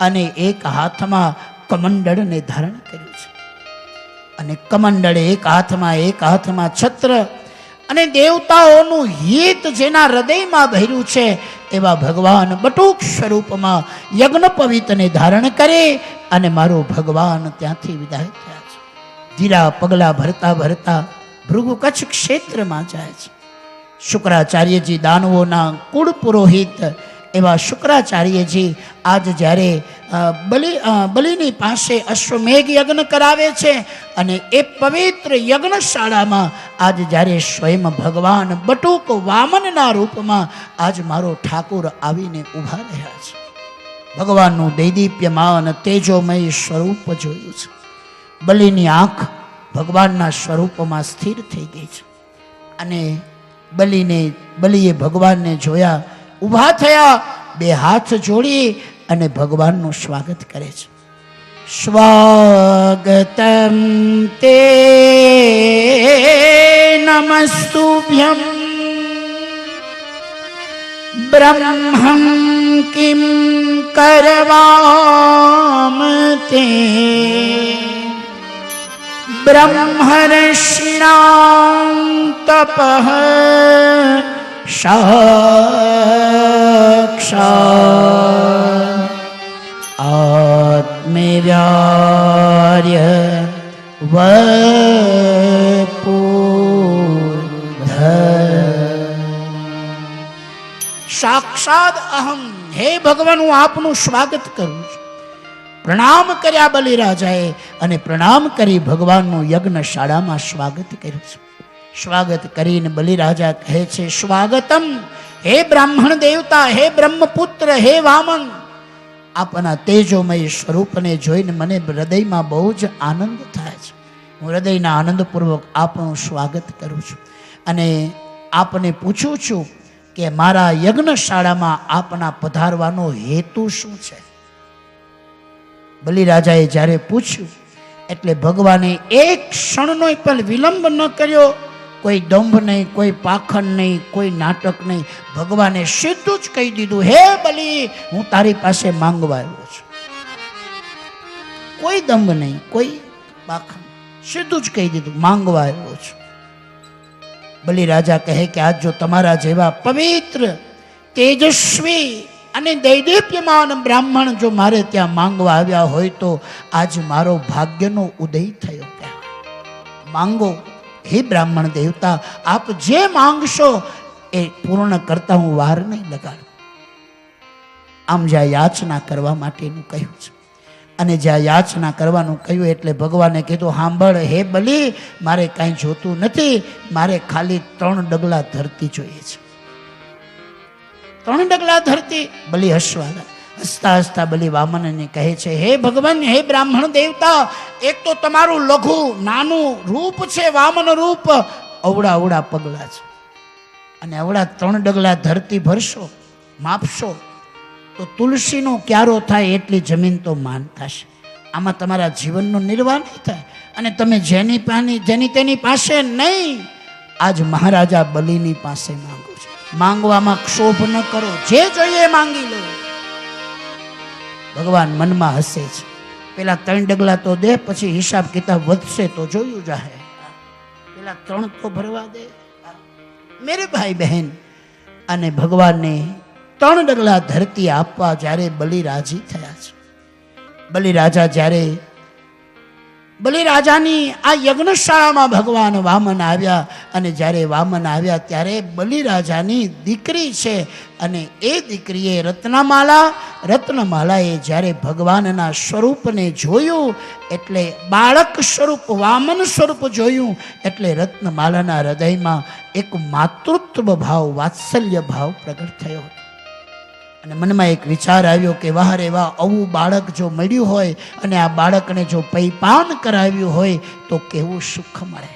અને એક હાથમાં કમંડળને ધારણ કર્યું છે. અને કમંડળ એક હાથમાં છત્ર અને દેવતાઓનું હિત જેના હૃદયમાં ભર્યું છે એવા ભગવાન બટુક સ્વરૂપમાં યજ્ઞ પવિત્રને ધારણ કરે અને મારો ભગવાન ત્યાંથી વિદાય થયા છે. ધીરા પગલા ભરતા ભરતા ભૃગુ કચ્છ ક્ષેત્રમાં જાય છે. શુક્રાચાર્યજી દાનવોના કુળ પુરોહિત એવા શુક્રાચાર્યજી આજ જ્યારે બલિની પાસે અશ્વમેઘ યજ્ઞ કરાવે છે અને એ પવિત્ર યજ્ઞશાળામાં આજ જ્યારે સ્વયં ભગવાન બટુક વામનના રૂપમાં આજ મારો ઠાકુર આવીને ઊભા રહ્યા છે. ભગવાનનું દૈદીપ્યમાન તેજોમય સ્વરૂપ જોયું છે. બલિની આંખ ભગવાનના સ્વરૂપમાં સ્થિર થઈ ગઈ છે અને બલિએ ભગવાનને જોયા, ઊભા થયા, બે હાથ જોડી અને ભગવાનનું સ્વાગત કરે છે. સ્વાગતમ તે નમસ્તુભ્યમ બ્રહ્મં કિમ કરવામ તે બ્રહ્મર્ષિણાં તપઃ સાક્ષાત આત્મવ્યાર્ય વપુર્ધ. સાક્ષાત અહમ. હે ભગવાન, હું આપનું સ્વાગત કરું છું. પ્રણામ કર્યા બલિરાજાએ અને પ્રણામ કરી ભગવાનનું યજ્ઞશાળામાં સ્વાગત કર્યું છે. સ્વાગત કરીને બલિરાજા કહે છે, સ્વાગતમ હે બ્રાહ્મણ દેવતા, હે બ્રહ્મપુત્ર, હે વામન. આપના તેજોમય સ્વરૂપને જોઈને મને હૃદયમાં બહુ જ આનંદ થાય છે. હું હૃદયના આનંદપૂર્વક આપનું સ્વાગત કરું છું અને આપને પૂછું છું કે મારા યજ્ઞશાળામાં આપના પધારવાનો હેતુ શું છે? બલિરાજાએ જ્યારે પૂછ્યું એટલે ભગવાને એક ક્ષણનો પણ વિલંબ ન કર્યો. કોઈ દંભ નહીં, કોઈ પાખંડ નહીં, કોઈ નાટક નહીં. ભગવાને સીધું જ કહી દીધું, હે બલિ, હું તારી પાસે માંગવા આવ્યો છું. કોઈ દંભ નહીં, કોઈ પાખંડ, સીધું જ કહી દીધું, માંગવા આવ્યો છું. બલિરાજા કહે કે આજ જો તમારા જેવા પવિત્ર, તેજસ્વી અને દૈદીપ્યમાન બ્રાહ્મણ જો મારે ત્યાં માંગવા આવ્યા હોય તો આજ મારો ભાગ્યનો ઉદય થયો. માંગો હે બ્રાહ્મણ દેવતા, આપ જે માંગશો એ પૂર્ણ કરતા હું વાર નહીં લગાડું. આમ જ્યાં યાચના કરવા માટેનું કહ્યું છે અને જ્યાં યાચના કરવાનું કહ્યું એટલે ભગવાને કીધું, સાંભળ હે બલિ, મારે કાંઈ જોતું નથી, મારે ખાલી 3 ડગલા ધરતી જોઈએ છે. 3 ડગલા ધરતી. બલિ હસતા હસતા બલિ વામનને કહે છે, હે ભગવાન, હે બ્રાહ્મણ દેવતા, એક તો તમારું લઘુ નાનું રૂપ છે, વામન રૂપ, અવડા પગલા છે અને અવડા 3 ડગલા ધરતી ભરશો, માપશો તો તુલસીનો ક્યારો થાય એટલી જમીન તો માન થશે. આમાં તમારા જીવનનો નિર્વાહ નહીં થાય અને તમે જેની તેની પાસે નહીં, આજ મહારાજા બલિની પાસે માંગો છો. માંગવામાં ક્ષોભ ન કરો, જે જોઈએ માંગી લો. ભગવાન મનમાં હસે છે, પેલા 3 ડગલા તો દે, પછી હિસાબ કિતાબ વધશે તો જોયું જાહે. પેલા 3 તો ભરવા દે મેરે ભાઈ બહેન. અને ભગવાનને 3 ડગલા ધરતી આપવા જ્યારે બલિ રાજી થયા છે. બલિરાજાની આ યજ્ઞશાળામાં ભગવાન વામન આવ્યા અને જ્યારે વામન આવ્યા ત્યારે બલિરાજાની દીકરી છે અને એ દીકરીએ રત્નમાલાએ જ્યારે ભગવાનના સ્વરૂપને જોયું એટલે બાળક સ્વરૂપ, વામન સ્વરૂપ જોયું એટલે રત્નમાલાના હૃદયમાં એક માતૃત્વ ભાવ, વાત્સલ્ય ભાવ પ્રગટ થયો અને મનમાં એક વિચાર આવ્યો કે વાહ રે વાહ, આવું બાળક જો મળ્યું હોય અને આ બાળકને જો પૈપાન કરાવ્યું હોય તો કેવું સુખ મળે.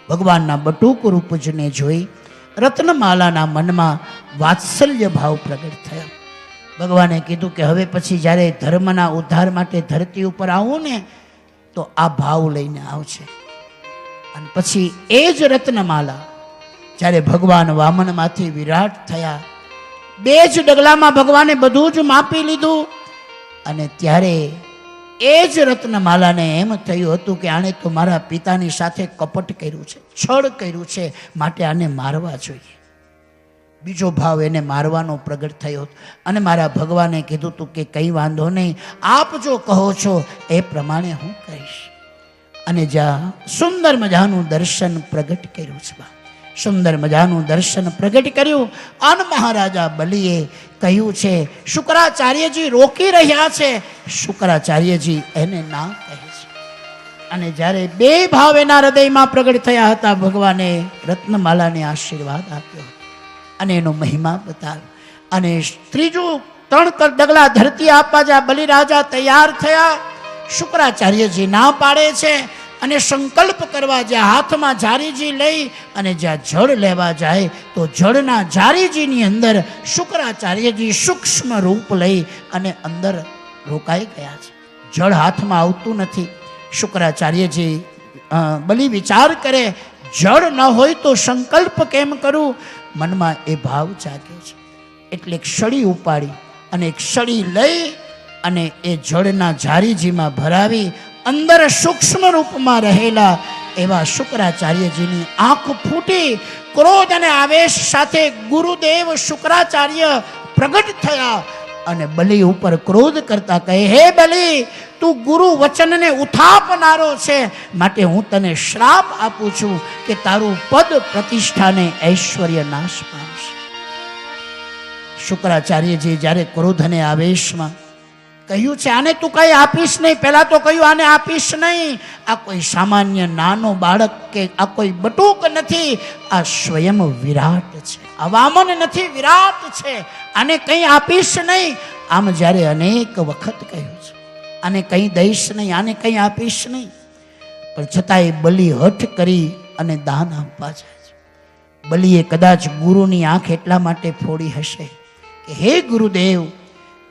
ભગવાનના બટુક રૂપજને જોઈ રત્નમાલાના મનમાં વાત્સલ્ય ભાવ પ્રગટ થયો. ભગવાને કીધું કે હવે પછી જ્યારે ધર્મના ઉદ્ધાર માટે ધરતી ઉપર આવું ને તો આ ભાવ લઈને આવશે. અને પછી એ જ રત્નમાલા જ્યારે ભગવાન વામનમાંથી વિરાટ થયા 2 જ ડગલામાં ભગવાને બધું જ માપી લીધું. અને ત્યારે એ જ રત્નમાલાને એમ થયું હતું કે આણે તો મારા પિતાની સાથે કપટ કર્યું છે, છળ કર્યું છે, માટે આને મારવા જોઈએ. બીજો ભાવ એને મારવાનો પ્રગટ થયો અને મારા ભગવાને કીધું હતું કે કંઈ વાંધો નહીં, આપ જો કહો છો એ પ્રમાણે હું કહીશ. અને જ્યાં સુંદર મજાનું દર્શન પ્રગટ કર્યું છે, સુંદર મજાનું દર્શન પ્રગટ કર્યું. અન મહારાજા બલિએ કહ્યું છે શુક્રાચાર્યજી રોકી રહ્યા છે, શુક્રાચાર્યજી એને ના કહે છે. અને જ્યારે 2 ભાવ એના હૃદયમાં પ્રગટ થયા હતા, ભગવાને રત્નમાલાને આશીર્વાદ આપ્યો અને એનો મહિમા બતાવ્યો. અને ત્રીજું 3 ડગલા ધરતી આપવા જ્યાં બલિરાજા તૈયાર થયા, શુક્રાચાર્યજી ના પાડે છે. અને સંકલ્પ કરવા જ્યાં હાથમાં જારીજી લઈ અને જ્યાં જળ લેવા જાય તો જળના જારીજીની અંદર શુક્રાચાર્યજી સૂક્ષ્મ રૂપ લઈ અને અંદર રોકાઈ ગયા છે. જળ હાથમાં આવતું નથી. શુક્રાચાર્યજી બલિ વિચાર કરે, જળ ન હોય તો સંકલ્પ કેમ કરું? મનમાં એ ભાવ જાગ્યો છે. એટલે એક સળી ઉપાડી અને એક સળી લઈ અને એ જળના જારીજીમાં ભરાવી અંદર સૂક્ષ્મ રૂપમાં રહેલા એવા શુક્રાચાર્યજીની આંખ ફૂટી. ક્રોધ અને આવેશ સાથે ગુરુદેવ શુક્રાચાર્ય પ્રગટ થયા અને બલિ ઉપર ક્રોધ કરતા કહે, હે બલિ, તું ગુરુ વચનને ઉથાપનારો છે, માટે હું તને શ્રાપ આપું છું કે તારું પદ પ્રતિષ્ઠાને ઐશ્વર્ય નાશ પામશે. શુક્રાચાર્યજી જ્યારે ક્રોધ અને આવેશમાં કહ્યું છે આને તું કઈ આપીશ નહીં, પહેલા તો કહ્યું આને આપીશ નહીં, આ કોઈ સામાન્ય નાનો બાળક કે આ કોઈ બટુક નથી, આ સ્વયં વિરાટ છે, આ વામન નથી, વિરાટ છે, આને કંઈ આપીશ નહીં. આમ જ્યારે અનેક વખત કહ્યું છે આને કંઈ દઈશ નહીં, આને કંઈ આપીશ નહીં, પણ છતાંય બલિ હઠ કરી અને દાન આપવા જાય છે. બલિએ કદાચ ગુરુની આંખ એટલા માટે ફોડી હશે કે હે ગુરુદેવ,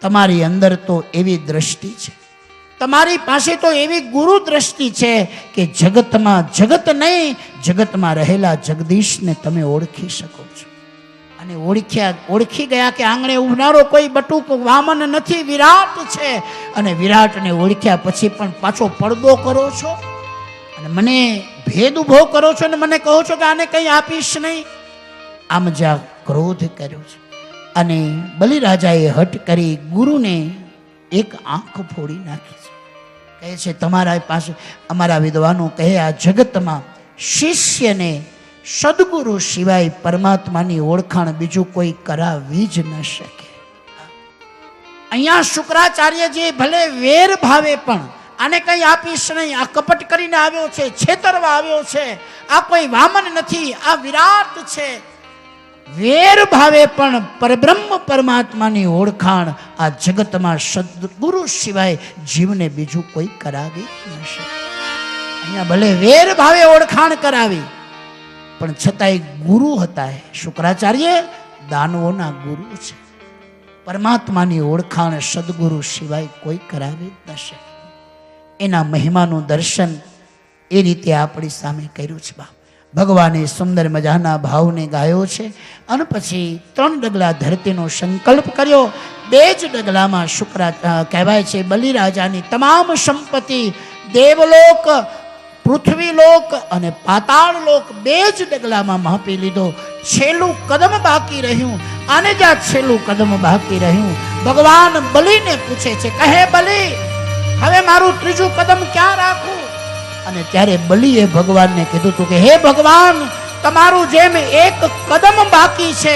તમારી અંદર તો એવી દ્રષ્ટિ છે, તમારી પાસે તો એવી ગુરુ દ્રષ્ટિ છે કે જગતમાં જગત નહીં, જગતમાં રહેલા જગદીશને તમે ઓળખી શકો છો. અને ઓળખી ગયા કે આંગણે ઉભનારો કોઈ બટુક વામન નથી, વિરાટ છે. અને વિરાટને ઓળખ્યા પછી પણ પાછો પડદો કરો છો અને મને ભેદ ઉભો કરો છો અને મને કહો છો કે આને કંઈ આપીશ નહીં. આમ જ્યાં ક્રોધ કર્યો છે અને બલિરાજાએ હઠ કરી ગુરુને એક આંખ ફોડી નાખી છે. કહે છે તમારા પાસે, અમારા વિદ્વાનો કહે, આ જગતમાં શિષ્યને સદગુરુ સિવાય પરમાત્માની ઓળખાણ બીજું કોઈ કરાવી જ ન શકે. અહીંયા શુક્રાચાર્યજી ભલે વેર ભાવે પણ આને કંઈ આપીશ નહીં, આ કપટ કરીને આવ્યો છે, છેતરવા આવ્યો છે, આ કોઈ વામન નથી, આ વિરાટ છે, વેર ભાવે પણ પરબ્રહ્મ પરમાત્માની ઓળખાણ આ જગતમાં સદગુરુ સિવાય જીવને બીજું કોઈ કરાવી ન શકે. અહીંયા ભલે વેર ભાવે ઓળખાણ કરાવી પણ છતાંય ગુરુ હતા. શુક્રાચાર્ય દાનવોના ગુરુ છે. પરમાત્માની ઓળખાણ સદગુરુ સિવાય કોઈ કરાવી ન શકે. એના મહિમાનું દર્શન એ રીતે આપણી સામે કર્યું છે. ભગવાને સુંદર મજાના ભાવને ગાયો છે અને પછી 3 ડગલા ધરતીનો સંકલ્પ કર્યો. 2 જ ડગલામાં કહેવાય છે બલિરાજાની તમામ સંપત્તિ, દેવલોક, પૃથ્વીલોક અને પાતાળ લોક 2 જ ડગલામાં માપી લીધો. છેલ્લું કદમ બાકી રહ્યું અને જ્યાં છેલ્લું કદમ બાકી રહ્યું ભગવાન બલિને પૂછે છે, કહે બલિ, હવે મારું ત્રીજું કદમ ક્યાં રાખું? અને ત્યારે બલિએ ભગવાનને કીધું હતું કે હે ભગવાન, તમારું જેમ એક કદમ બાકી છે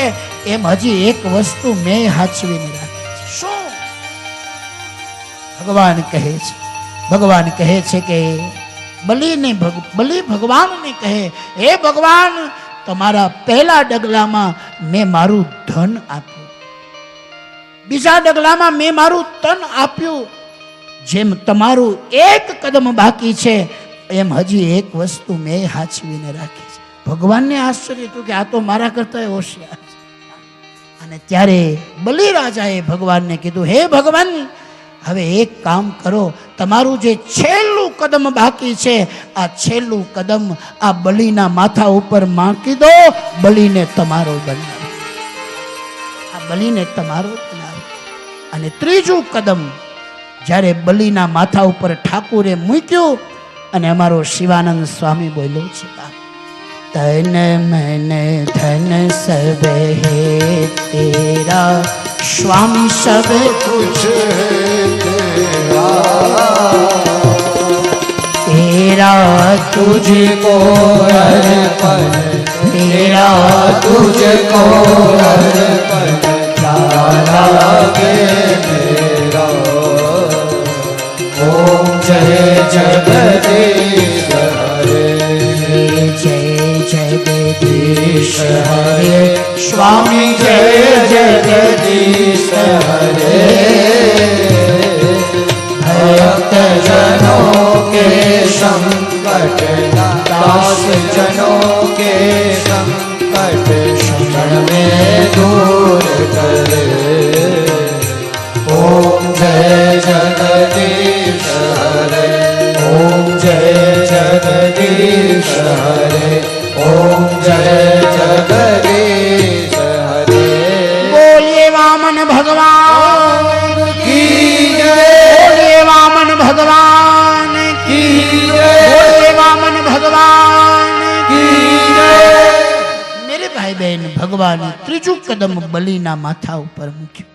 એમ હજી એક વસ્તુ મેં હાચવીને રાખી છે. શું? ભગવાન કહે છે કે બલિ ભગવાનને કહે, હે ભગવાન, તમારા પહેલા ડગલામાં મેં મારું ધન આપ્યું, બીજા ડગલામાં મેં મારું તન આપ્યું, જેમ તમારું એક કદમ બાકી છે એમ હજી એક વસ્તુ મેં હાચવીને રાખી છે. ભગવાનને આશ્ચર્ય હતું કે આ તો મારા કરતા હોશિયાર છે. અને ત્યારે બલિરાજાએ ભગવાનને કીધું, હે ભગવાન, હવે એક કામ કરો, તમારું જે છેલ્લું કદમ બાકી છે આ છેલ્લું કદમ આ બલિના માથા ઉપર મૂકી દો, બલિને તમારો બનાવો. આ બલિને તમારો બનાવ્યો. અને ત્રીજું કદમ જ્યારે બલિના માથા ઉપર ઠાકુરે મૂક્યું અને અમારો શિવાનંદ સ્વામી બોલ્યો છે, તન મન ધન સબ હે તેરા, સ્વામી સબ कुछ तेरा तुझको अर्पण, तेरा तुझको अर्पण, क्या लागे मेरा. ओम जय जगदीश हरे, जय जगदीश हरे स्वामी जय जगदीश हरे. भक्त जनों के संकट, दास जनों के संकट, क्षण में दूर करे. ओम जय जगदीश हरे, ओम जय जगदीश हरे, ओम जय जगदीश हरे. बोलिए वामन भगवान की जय, बोलिए वामन भगवान की जय, बोलिए वामन भगवान की जय. मेरे भाई बहन, भगवान ત્રીજું કદમ બલિના માથા ઉપર મૂક્યું.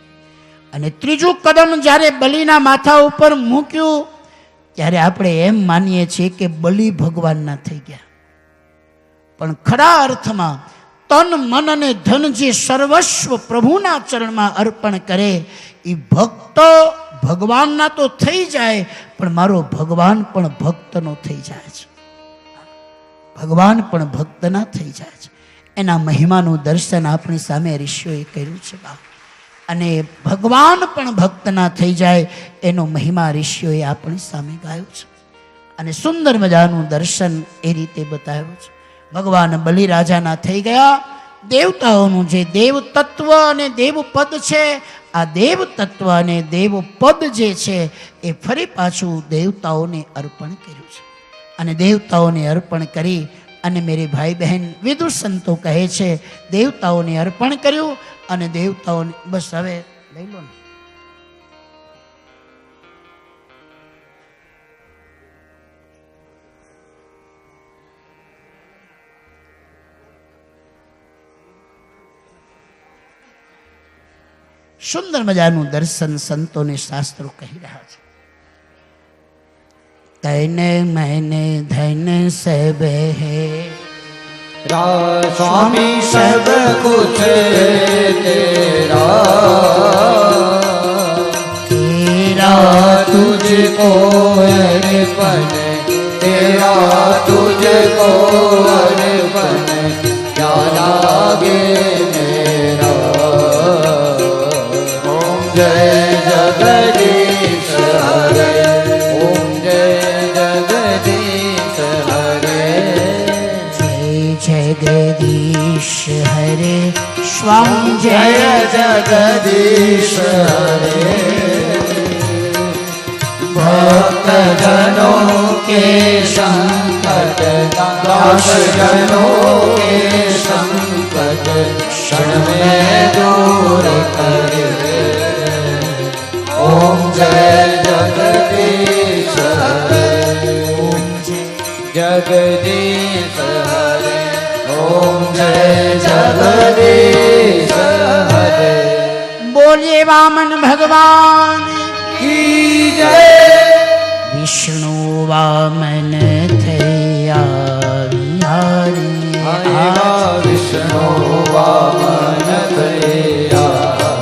અને ત્રીજું કદમ જ્યારે બલિના માથા ઉપર મૂક્યું ત્યારે આપણે એમ માનીએ છીએ કે બલિ ભગવાનના થઈ ગયા. પણ ખરા અર્થમાં તન મન અને ધન જે સર્વસ્વ પ્રભુના ચરણમાં અર્પણ કરે એ ભક્ત ભગવાનના તો થઈ જાય, પણ મારો ભગવાન પણ ભક્તનો થઈ જાય છે. ભગવાન પણ ભક્તના થઈ જાય છે. એના મહિમાનું દર્શન આપણી સામે ઋષિઓએ કર્યું છે બાપ. અને ભગવાન પણ ભક્તના થઈ જાય એનો મહિમા ઋષિઓએ આપણી સામે ગાયો છે. અને સુંદર મજાનું દર્શન એ રીતે બતાવ્યું છે. ભગવાન બલિરાજાના થઈ ગયા. દેવતાઓનું જે દેવ તત્વ અને દેવ પદ છે, આ દેવ તત્વ અને દેવ પદ જે છે એ ફરી પાછું દેવતાઓને અર્પણ કર્યું છે. અને દેવતાઓને અર્પણ કરી અને મેરે ભાઈ બહેન વિદુર સંતો કહે છે દેવતાઓને અર્પણ કર્યું અને દેવતાઓને બસ હવે લઈ લો ને. સુંદર મજાનું દર્શન સંતોને શાસ્ત્રો કહી રહ્યા છે. તન મન ધન સબ હે स्वामी सब कुछ तेरा, तेरा तुझको अर्पण, तेरा तुझको अर्पण, क्या लागे मेरा. ओम जय जगदीश हरे, ओम जय जगदीश हरे. जगदीश हरे स्वामी जय जगदीश हरे. भक्त जनों के संकट, दास जनों के संकट, क्षण में दूर करे. ओम जय जगदीश हरे, ओम जगदीश हरे, ओम जय जगदीश हरे. बोलिए वामन भगवान की जय. विष्णु वामन थया विहारी विष्णु वामन थया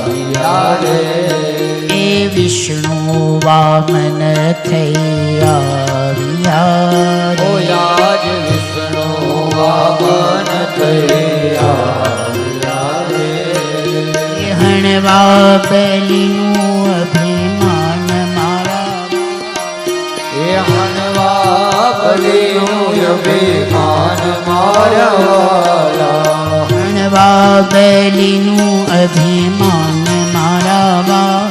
विहारे. ए विष्णु वामन थया विहारी. ओ आज विष्णु वामन थया विहारे. हणवा बलिनु अभिमान मारा, એ હણવા બલિનું અભિમાન મારવાલા. હણવા બલિનું અભિમાન મારા વાલા.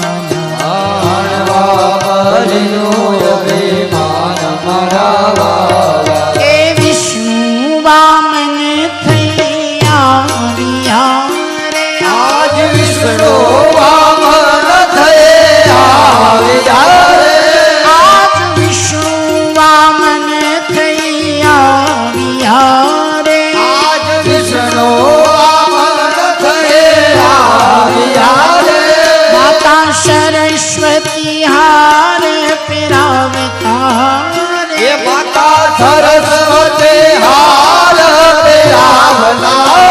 હણવા બલિનું અભિમાન મારવાલા. એ વિષ્ણુ વામન થયા વિહારે. આજ વિષ્ણુ હાર પહેરાવે તારે એ માતા સરસ્વતી હાર પહેરાવનારે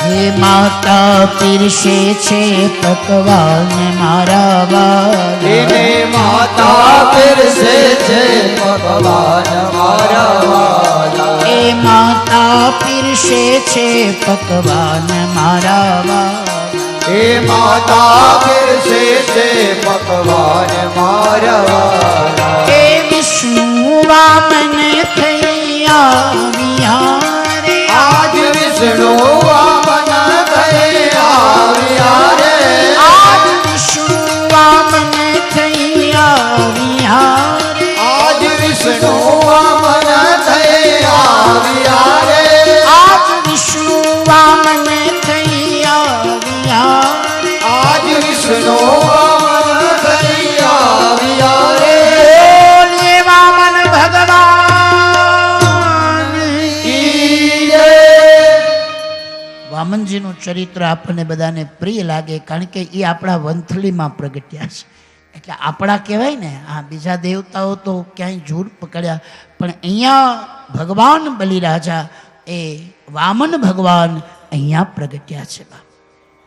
હે માતા પીરસે છે પકવાન મારા વાલા એને માતા પીરસે છે ભગવાન મારા વાલા એ માતા પીરસે છે પકવાન મારા વાલા એ માતા પીરસે છે ભગવાન મારા વાલા એ વિષ્ણુ વામન થઈ આવ્યા રે આજ વિષ્ણુ વામન થઈ આવ્યા રે આજ વિષ્ણુ વામન થઈ આવ્યા રે આજ વિષ્ણુ વામન થઈ આવ્યા રે આજ વિષ્ણુ વામન થઈ આવ્યા રે આજ વિષ્ણુ વામન થઈ આવ્યા રે બોલે વામન ભગવાન ઈ જય. વામનજીનું ચરિત્ર આપણને બધાને પ્રિય લાગે કારણ કે એ આપણા વંથલીમાં પ્રગટ્યા છે એટલે આપણા કહેવાય ને આ બીજા દેવતાઓ તો ક્યાંય જૂર પકડ્યા પણ અહીંયા ભગવાન બલિરાજા એ વામન ભગવાન અહીંયા પ્રગટ્યા છે બા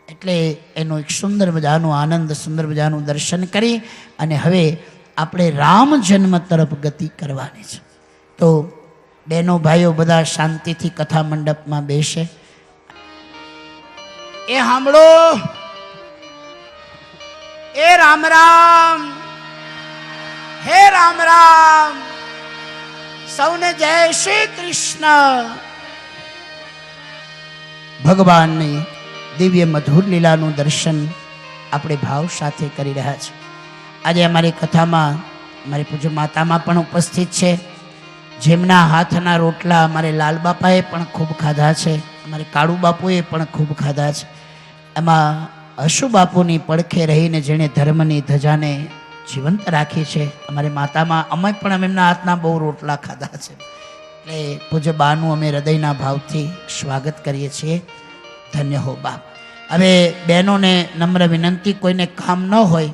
એટલે એનો એક સુંદર મજાનો આનંદ સુંદર મજાનું દર્શન કરી અને હવે આપણે રામ જન્મ તરફ ગતિ કરવાની છે તો બહેનો ભાઈઓ બધા શાંતિથી કથા મંડપમાં બેસે એ સાંભળો એ રામ રામ હે રામ રામ સૌને જય શ્રી કૃષ્ણ ભગવાનની દિવ્ય મધુર લીલાનું દર્શન આપણે ભાવ સાથે કરી રહ્યા છીએ આજે અમારી કથામાં અમારી પૂજ્ય માતામાં પણ ઉપસ્થિત છે જેમના હાથના રોટલા અમારે લાલ બાપાએ પણ ખૂબ ખાધા છે અમારે કાળુ બાપુએ પણ ખૂબ ખાધા છે એમાં હસુ બાપુની પડખે રહીને જેણે ધર્મની ધજાને જીવંત રાખી છે અમારી માતામાં અમે પણ એમના હાથના બહુ રોટલા ખાધા છે એટલે પૂજ્ય બાનું અમે હૃદયના ભાવથી સ્વાગત કરીએ છીએ ધન્ય હો બા હવે બહેનોને નમ્ર વિનંતી કોઈને કામ ન હોય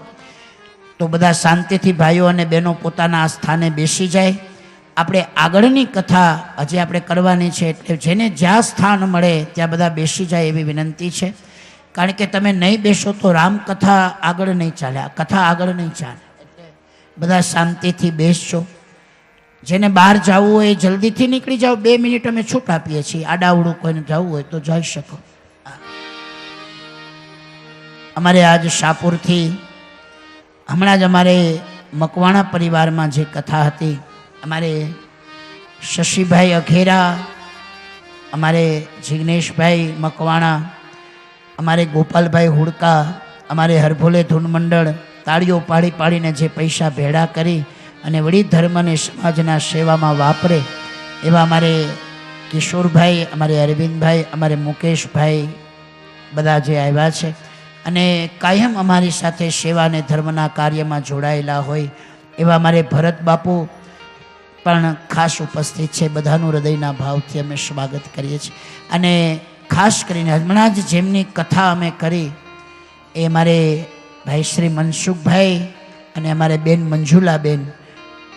તો બધા શાંતિથી ભાઈઓ અને બહેનો પોતાના સ્થાને બેસી જાય આપણે આગળની કથા હજી આપણે કરવાની છે એટલે જેને જ્યાં સ્થાન મળે ત્યાં બધા બેસી જાય એવી વિનંતી છે કારણ કે તમે નહીં બેસો તો રામકથા આગળ નહીં ચાલે આ કથા આગળ નહીં ચાલે એટલે બધા શાંતિથી બેસજો જેને બહાર જવું હોય એ જલ્દીથી નીકળી જાઓ 2 મિનિટ અમે છૂટ આપીએ છીએ આડાવડું કોઈને જવું હોય તો જઈ શકો અમારે આજ શાહપુરથી હમણાં જ અમારે મકવાણા પરિવારમાં જે કથા હતી અમારે શશીભાઈ અઘેરા અમારે જિગ્નેશભાઈ મકવાણા અમારે ગોપાલભાઈ હુડકા અમારે હરભોલે ધૂન મંડળ તાળીઓ પાડી પાડીને જે પૈસા ભેળા કરી અને વળી ધર્મને સમાજના સેવામાં વાપરે એવા અમારે કિશોરભાઈ અમારે અરવિંદભાઈ અમારે મુકેશભાઈ બધા જે આવ્યા છે અને કાયમ અમારી સાથે સેવા અને ધર્મના કાર્યમાં જોડાયેલા હોય એવા અમારે ભરત બાપુ પણ ખાસ ઉપસ્થિત છે બધાનું હૃદયના ભાવથી અમે સ્વાગત કરીએ છીએ અને ખાસ કરીને હમણાં જ જેમની કથા અમે કરી એ અમારે ભાઈ શ્રી મનસુખભાઈ અને અમારે બેન મંજુલાબેન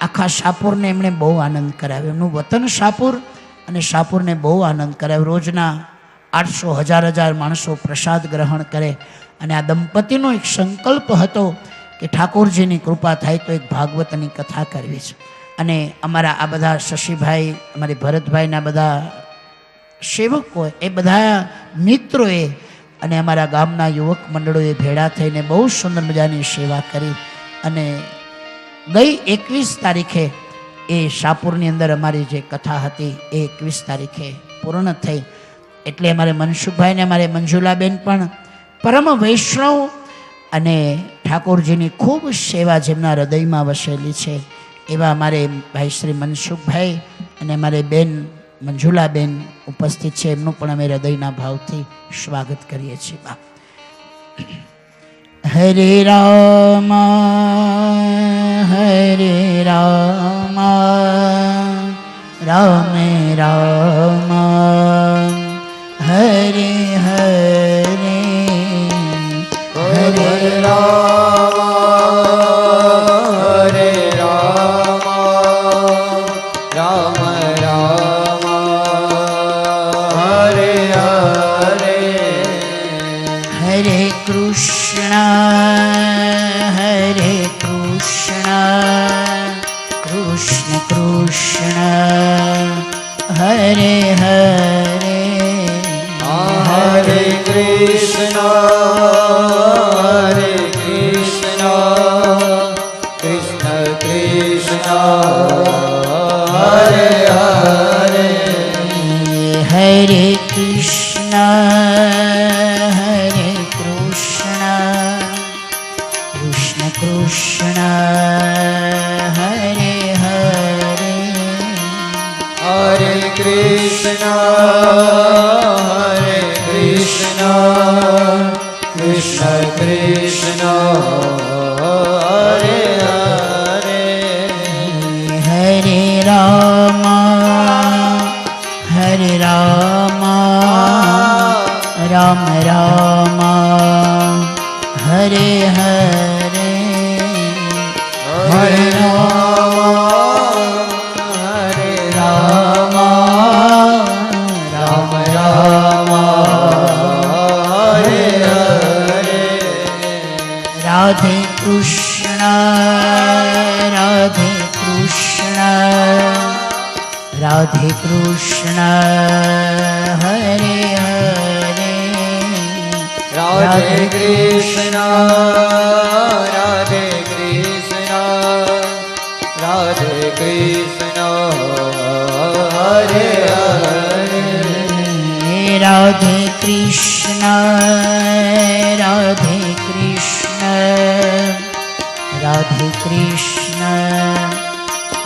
આખા શાહપુરને એમણે બહુ આનંદ કરાવ્યો એમનું વતન શાહપુર અને શાહપુરને બહુ આનંદ કરાવ્યો રોજના 800,000 માણસો પ્રસાદ ગ્રહણ કરે અને આ દંપતીનો એક સંકલ્પ હતો કે ઠાકોરજીની કૃપા થાય તો એક ભાગવતની કથા કરવી છે અને અમારા આ બધા શશીભાઈ અમારી ભરતભાઈના બધા સેવકો એ બધા મિત્રોએ અને અમારા ગામના યુવક મંડળોએ ભેળા થઈને બહુ સુંદર મજાની સેવા કરી અને ગઈ 21 તારીખે એ શાહપુરની અંદર અમારી જે કથા હતી એ 21 તારીખે પૂર્ણ થઈ એટલે અમારે મનસુખભાઈ ને અમારે મંજુલાબેન પણ પરમ વૈષ્ણવ અને ઠાકોરજીની ખૂબ સેવા જેમના હૃદયમાં વસેલી છે એવા અમારે ભાઈ શ્રી મનસુખભાઈ અને અમારે બેન મંજુલાબેન ઉપસ્થિત છે એમનું પણ અમે હૃદયના ભાવથી સ્વાગત કરીએ છીએ બા હરે રામ રામ રામ હરે હરે હરે રામ કૃષ્ણ હરે હરે હરે કૃષ્ણ કૃષ્ણ કૃષ્ણ હરે હરે હરે રામ રામ રામ હરે હરે હરે રામ રામ રામ હરે હરે રાધે કૃષ્ણ રાધે કૃષ્ણ રાધે કૃષ્ણ હરે હરે રાધે કૃષ્ણ રાધે કૃષ્ણ રાધે કૃષ્ણ હરે હરે રાધે કૃષ્ણ રાધે કૃષ્ણ રાધે કૃષ્ણ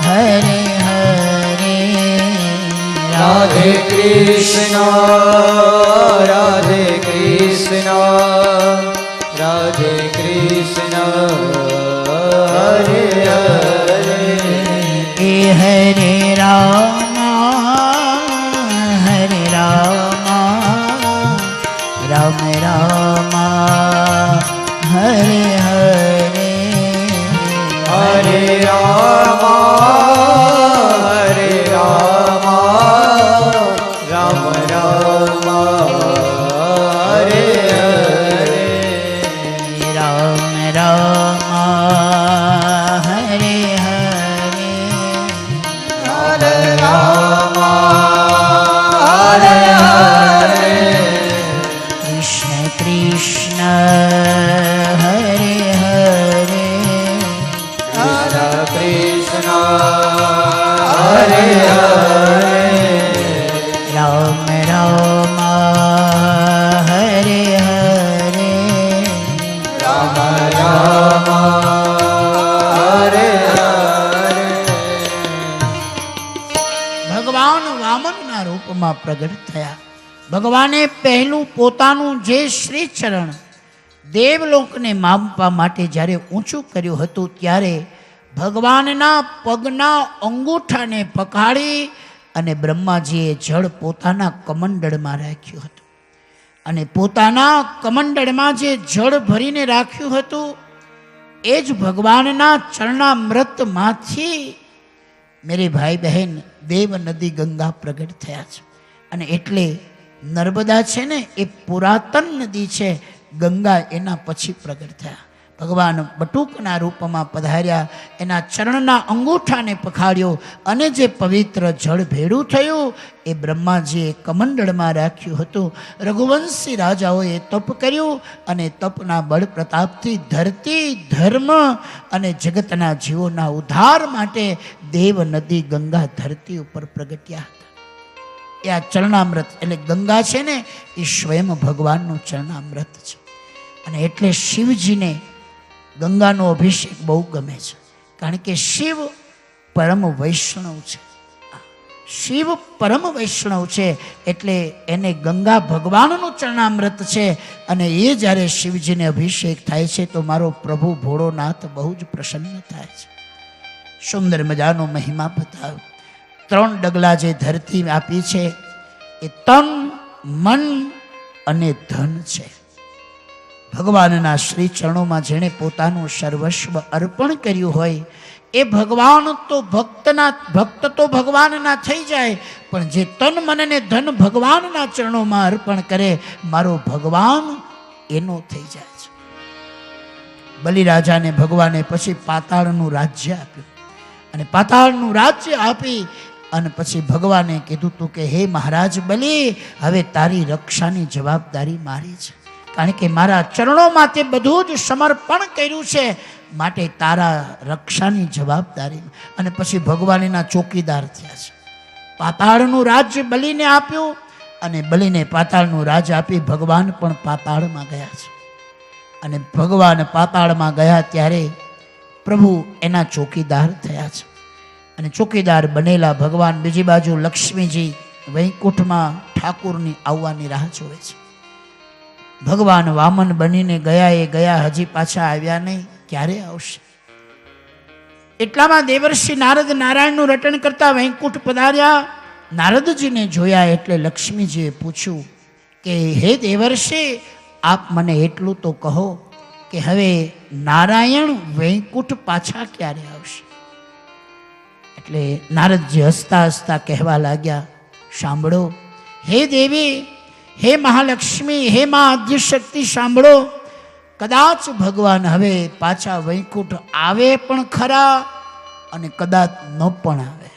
હરે હરે રાધે કૃષ્ણ રાધે કૃષ્ણ રાધે કૃષ્ણ હરે હરે હરે રામ રામ રામ હરે હરે હરે રામ રામ રામ હરે હરે રામ રામ હરે હરે હરે રામ હરે હરે કૃષ્ણ કૃષ્ણ હરે હરે કૃષ્ણ હરે હરે રામ રામ હરે હરે રામ રામ હરે હરે ભગવાન વામનના રૂપમાં પ્રગટ થયા. ભગવાને પહેલું પોતાનું જે શ્રી ચરણ દેવલોકને માપવા માટે જ્યારે ઊંચું કર્યું હતું ત્યારે ભગવાનના પગના અંગૂઠાને પકડી અને બ્રહ્માજીએ જળ પોતાના કમંડળમાં રાખ્યું હતું. અને પોતાના કમંડળમાં જે જળ ભરીને રાખ્યું હતું એ જ ભગવાનના ચરણામૃતમાંથી મેરે ભાઈ બહેન દેવ નદી ગંગા પ્રગટ થયા છે. અને એટલે નર્મદા છે ને એ પુરાતન નદી છે, ગંગા એના પછી પ્રગટ થયા. ભગવાન બટુકના રૂપમાં પધાર્યા, એના ચરણના અંગૂઠાને પખાડ્યો અને જે પવિત્ર જળ ભેળું થયું એ બ્રહ્માજીએ કમંડળમાં રાખ્યું હતું. રઘુવંશી રાજાઓએ તપ કર્યું અને તપના બળ પ્રતાપથી ધરતી ધર્મ અને જગતના જીવોના ઉદ્ધાર માટે દેવ નદી ગંગા ધરતી ઉપર પ્રગટ્યા હતા. એ આ ચરણામૃત એટલે ગંગા છે ને એ સ્વયં ભગવાનનું ચરણામૃત છે. અને એટલે શિવજીને ગંગાનો અભિષેક બહુ ગમે છે, કારણ કે શિવ પરમ વૈષ્ણવ છે. શિવ પરમ વૈષ્ણવ છે એટલે એને ગંગા ભગવાનનું ચરણામૃત છે. અને એ જ્યારે શિવજીને અભિષેક થાય છે તો મારો પ્રભુ ભોળોનાથ બહુ જ પ્રસન્ન થાય છે. સુંદર મજાનો મહિમા બતાવ્યો. 3 ડગલા જે ધરતી આપી છે એ તન મન અને ધન છે. ભગવાનના શ્રી ચરણોમાં જેણે પોતાનું સર્વસ્વ અર્પણ કર્યું હોય એ ભગવાન તો ભક્ત તો ભગવાનના થઈ જાય, પણ જે તન મન અને ધન ભગવાનના ચરણોમાં અર્પણ કરે મારો ભગવાન એનો થઈ જાય છે. બલિરાજાને ભગવાને પછી પાતાળનું રાજ્ય આપ્યું અને પાતાળનું રાજ્ય આપી અને પછી ભગવાને કીધું તું કે હે મહારાજ બલિ, હવે તારી રક્ષાની જવાબદારી મારી છે, કારણ કે મારા ચરણોમાં તે બધું જ સમર્પણ કર્યું છે, માટે તારા રક્ષાની જવાબદારી. અને પછી ભગવાન એના ચોકીદાર થયા છે. પાતાળનું રાજ્ય બલિને આપ્યું અને બલિને પાતાળનું રાજ આપી ભગવાન પણ પાતાળમાં ગયા છે. અને ભગવાન પાતાળમાં ગયા ત્યારે પ્રભુ એના ચોકીદાર થયા છે. અને ચોકીદાર બનેલા ભગવાન બીજી બાજુ લક્ષ્મીજી વૈકુંઠમાં ઠાકુરની આવવાની રાહ જોવે છે. ભગવાન વામન બનીને ગયા એ ગયા, હજી પાછા આવ્યા નહીં, ક્યારે આવશે? એટલામાં દેવર્ષિ નારદ નારાયણનું રટણ કરતા વૈકુંઠ પધાર્યા. નારદજીને જોયા એટલે લક્ષ્મીજીએ પૂછ્યું કે હે દેવર્ષિ, આપ મને એટલું તો કહો કે હવે નારાયણ વૈકુંઠ પાછા ક્યારે આવશે? એટલે નારદજી હસતા હસતા કહેવા લાગ્યા, સાંભળો હે દેવી, હે મહાલક્ષ્મી, હે મા આદ્યશક્તિ, સાંભળો, કદાચ ભગવાન હવે પાછા વૈકુંઠ આવે પણ ખરા અને કદાચ ન પણ આવે.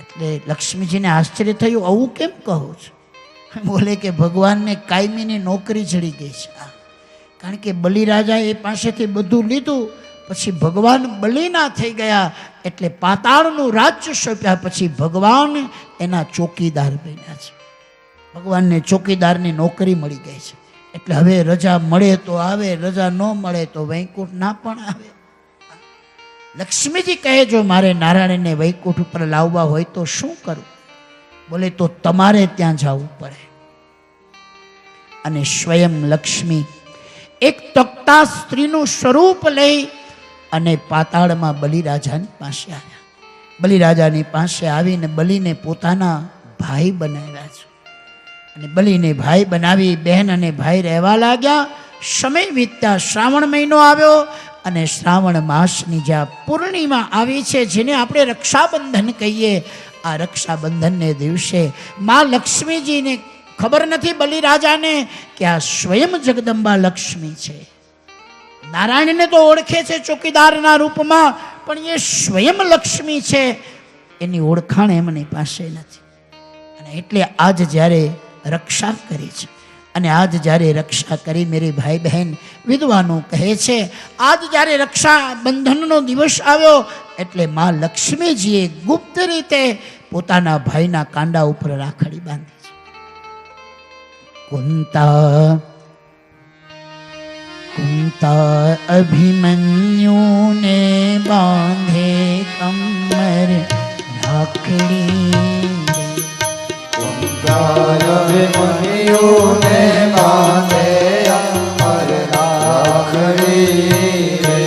એટલે લક્ષ્મીજીને આશ્ચર્ય થયું, આવું કેમ કહો છો? બોલે કે ભગવાનને કાયમીની નોકરી જડી ગઈ છે. કારણ કે બલિરાજા એ પાસેથી બધું લીધું, પછી ભગવાન બલિના થઈ ગયા, એટલે પાતાળનું રાજ્ય સોંપ્યા પછી ભગવાન એના ચોકીદાર બન્યા છે. ભગવાનને ચોકીદારની નોકરી મળી ગઈ છે. એટલે હવે રજા મળે તો આવે, રજા ન મળે તો વૈકુંઠ ના પણ આવે. લક્ષ્મીજી કહે, જો મારે નારાયણને વૈકુંઠ ઉપર લાવવા હોય તો શું કરું? બોલે તો તમારે ત્યાં જવું પડે. અને સ્વયં લક્ષ્મી એક તકતા સ્ત્રીનું સ્વરૂપ લઈ અને પાતાળમાં બલિરાજાની પાસે આવ્યા. બલિરાજાની પાસે આવીને બલિને પોતાના ભાઈ બનાવ્યા છે. અને બલિને ભાઈ બનાવી બહેન અને ભાઈ રહેવા લાગ્યા. સમય વીતતા શ્રાવણ મહિનો આવ્યો અને શ્રાવણ માસની જ્યાં પૂર્ણિમા આવી છે, જેને આપણે રક્ષાબંધન કહીએ, આ રક્ષાબંધનને દિવસે મા લક્ષ્મીજીને ખબર નથી બલિરાજાને કે આ સ્વયં જગદંબા લક્ષ્મી છે. નારાયણને તો ઓળખે છે ચોકીદારના રૂપમાં, પણ એ સ્વયં લક્ષ્મી છે એની ઓળખાણ એમની પાસે નથી. અને એટલે આજ જ્યારે રક્ષા કરી છે, અને આજ જ્યારે રક્ષા કરી મેરી ભાઈ બહેન વિદ્વાનો કહે છે, આજ જ્યારે રક્ષાબંધનનો દિવસ આવ્યો એટલે મા લક્ષ્મીજીએ ગુપ્ત રીતે પોતાના ભાઈના કાંડા ઉપર રાખડી બાંધી છે. કુંતા અભિમન્યુને બાંધે કમર રાખડી. અભિમન્યુને બાંધે અમર રાખડી રે.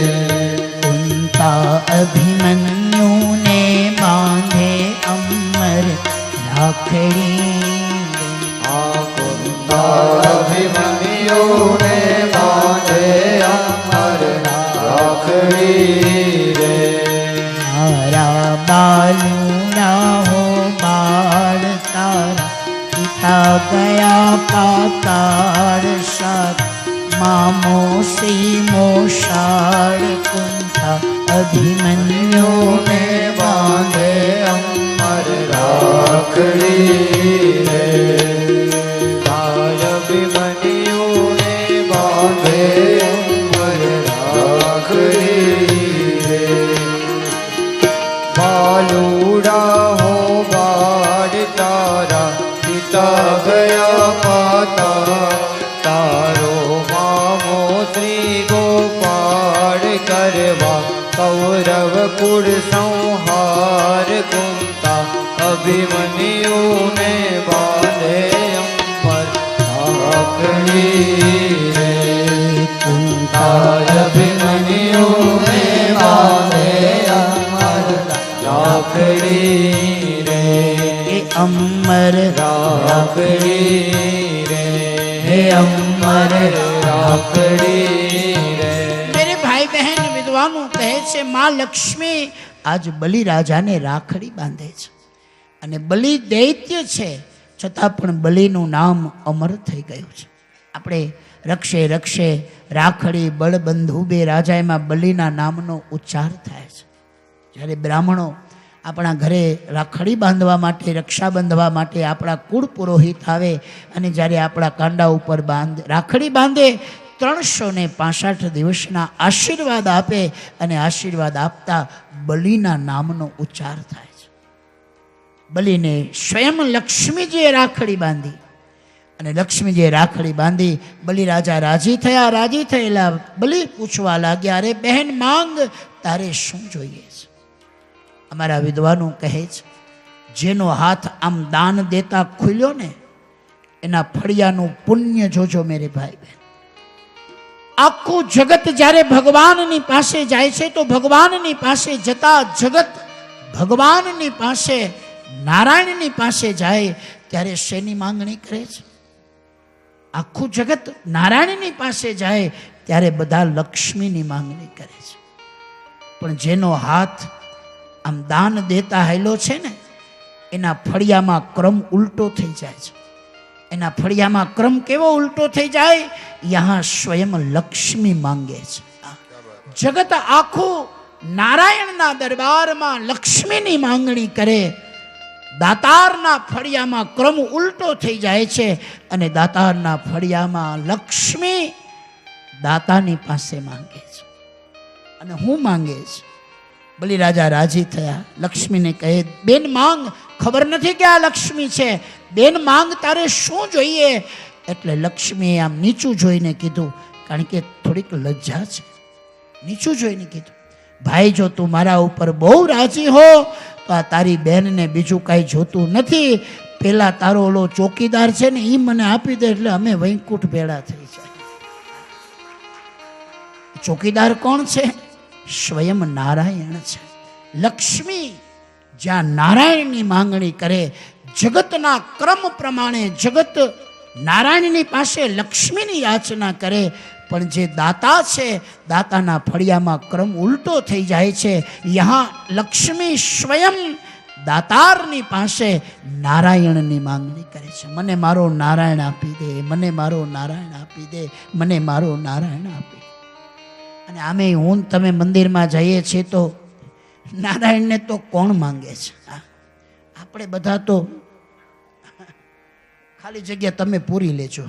કુંતા અભિમન્યુને બાંધે અમર રાખડી. અભિમન્યુને બાંધે અમર રાખડી રે. મારા બાલુના હો બાળ તારા પિતા ગયા પાતાળ સાત. મામો શ્રી મોષાળ કુંતા અભિમન્યુને બાંધે અમર રાખડી રે. અભિમન્યુને બાંધે અમર રાખડી રે. બાલુડા હો બાળ તારા પિતા ગયા પાતા. તારો મામો શ્રી ગોપાળ કરવા કૌરવ કુળ સંહાર. કુંતા અભિમન્યુને બાંધે અમર રાખડી રે. કુંતા અભિમન્યુને બાંધે અમર રાખડી રે. એ અમર રાખડી રે. હે અમર રાખડી રે. મેરે ભાઈ બહેન વિદ્વાનો કહે છે, માં લક્ષ્મી આજ બલિરાજાને રાખડી બાંધે છે. અને બલિ દૈત્ય છે છતાં પણ બલિનું નામ અમર થઈ ગયું છે. આપણે રક્ષે રક્ષે રાખડી બળબંધુ બે રાજા, એમાં બલિના નામનો ઉચ્ચાર થાય છે. જ્યારે બ્રાહ્મણો આપણા ઘરે રાખડી બાંધવા માટે, રક્ષા બાંધવા માટે આપણા કુળ પુરોહિત આવે અને જ્યારે આપણા કાંડા ઉપર રાખડી બાંધે, 365 દિવસના આશીર્વાદ આપે અને આશીર્વાદ આપતા બલિના નામનો ઉચ્ચાર થાય છે. બલિને સ્વયં લક્ષ્મીજીએ રાખડી બાંધી અને લક્ષ્મીજીએ રાખડી બાંધી. બલિરાજા રાજી થયા. રાજી થયેલા બલિ પૂછવા લાગ્યા, અરે બહેન માંગ, તારે શું જોઈએ છે? અમારા વિદ્વાનો કહે છે, જેનો હાથ આમ દાન દેતા ખુલ્યો ને, એના ફળિયાનું પુણ્ય જોજો મેરે ભાઈ બહેન. આખું જગત જ્યારે ભગવાનની પાસે જાય છે તો ભગવાનની પાસે જતા જગત ભગવાનની પાસે, નારાયણની પાસે જાય ત્યારે શેની માંગણી કરે છે? આખું જગત નારાયણની પાસે જાય ત્યારે બધા લક્ષ્મીની માંગણી કરે છે. પણ જેનો હાથ આમ દાન દેતા હેલો છે ને, એના ફળિયામાં ક્રમ ઉલટો થઈ જાય છે. એના ફળિયામાં ક્રમ કેવો ઉલટો થઈ જાય? યહાં સ્વયં લક્ષ્મી માંગે છે. જગત આખું નારાયણના દરબારમાં લક્ષ્મીની માંગણી કરે. દાતારના ફળિયામાં ક્રમ ઉલટો થઈ જાય છે અને દાતારના ફળિયામાં લક્ષ્મી દાતાની પાસે માંગે છે. અને હું માંગે છે? બલિરાજા રાજી થયા. લક્ષ્મીને કહે, બેન માંગ, ખબર નથી કે આ લક્ષ્મી છે, બેન માંગ, તારે શું જોઈએ? એટલે લક્ષ્મીએ આમ નીચું જોઈને કીધું, કારણ કે થોડીક લજ્જા છે, નીચું જોઈને કીધું, ભાઈ જો તું મારા ઉપર બહુ રાજી હો તો આ તારી બહેનને બીજું કાંઈ જોતું નથી, પેલા તારો ઓલો ચોકીદાર છે ને એ મને આપી દે એટલે અમે વૈકુંઠ ભેળા થઈ જાય. ચોકીદાર કોણ છે? સ્વયં નારાયણ છે. લક્ષ્મી જ્યાં નારાયણની માંગણી કરે, જગતના ક્રમ પ્રમાણે જગત નારાયણની પાસે લક્ષ્મીની યાચના કરે, પણ જે દાતા છે દાતાના ફળિયામાં ક્રમ ઉલટો થઈ જાય છે. યહાં લક્ષ્મી સ્વયં દાતારની પાસે નારાયણની માંગણી કરે છે. મને મારો નારાયણ આપી દે, મને મારો નારાયણ આપી દે, મને મારો નારાયણ આપી દે. અને આમે હું તમે મંદિરમાં જઈએ છીએ તો નારાયણને તો કોણ માંગે છે? આપણે બધા તો ખાલી જગ્યા તમે પૂરી લેજો,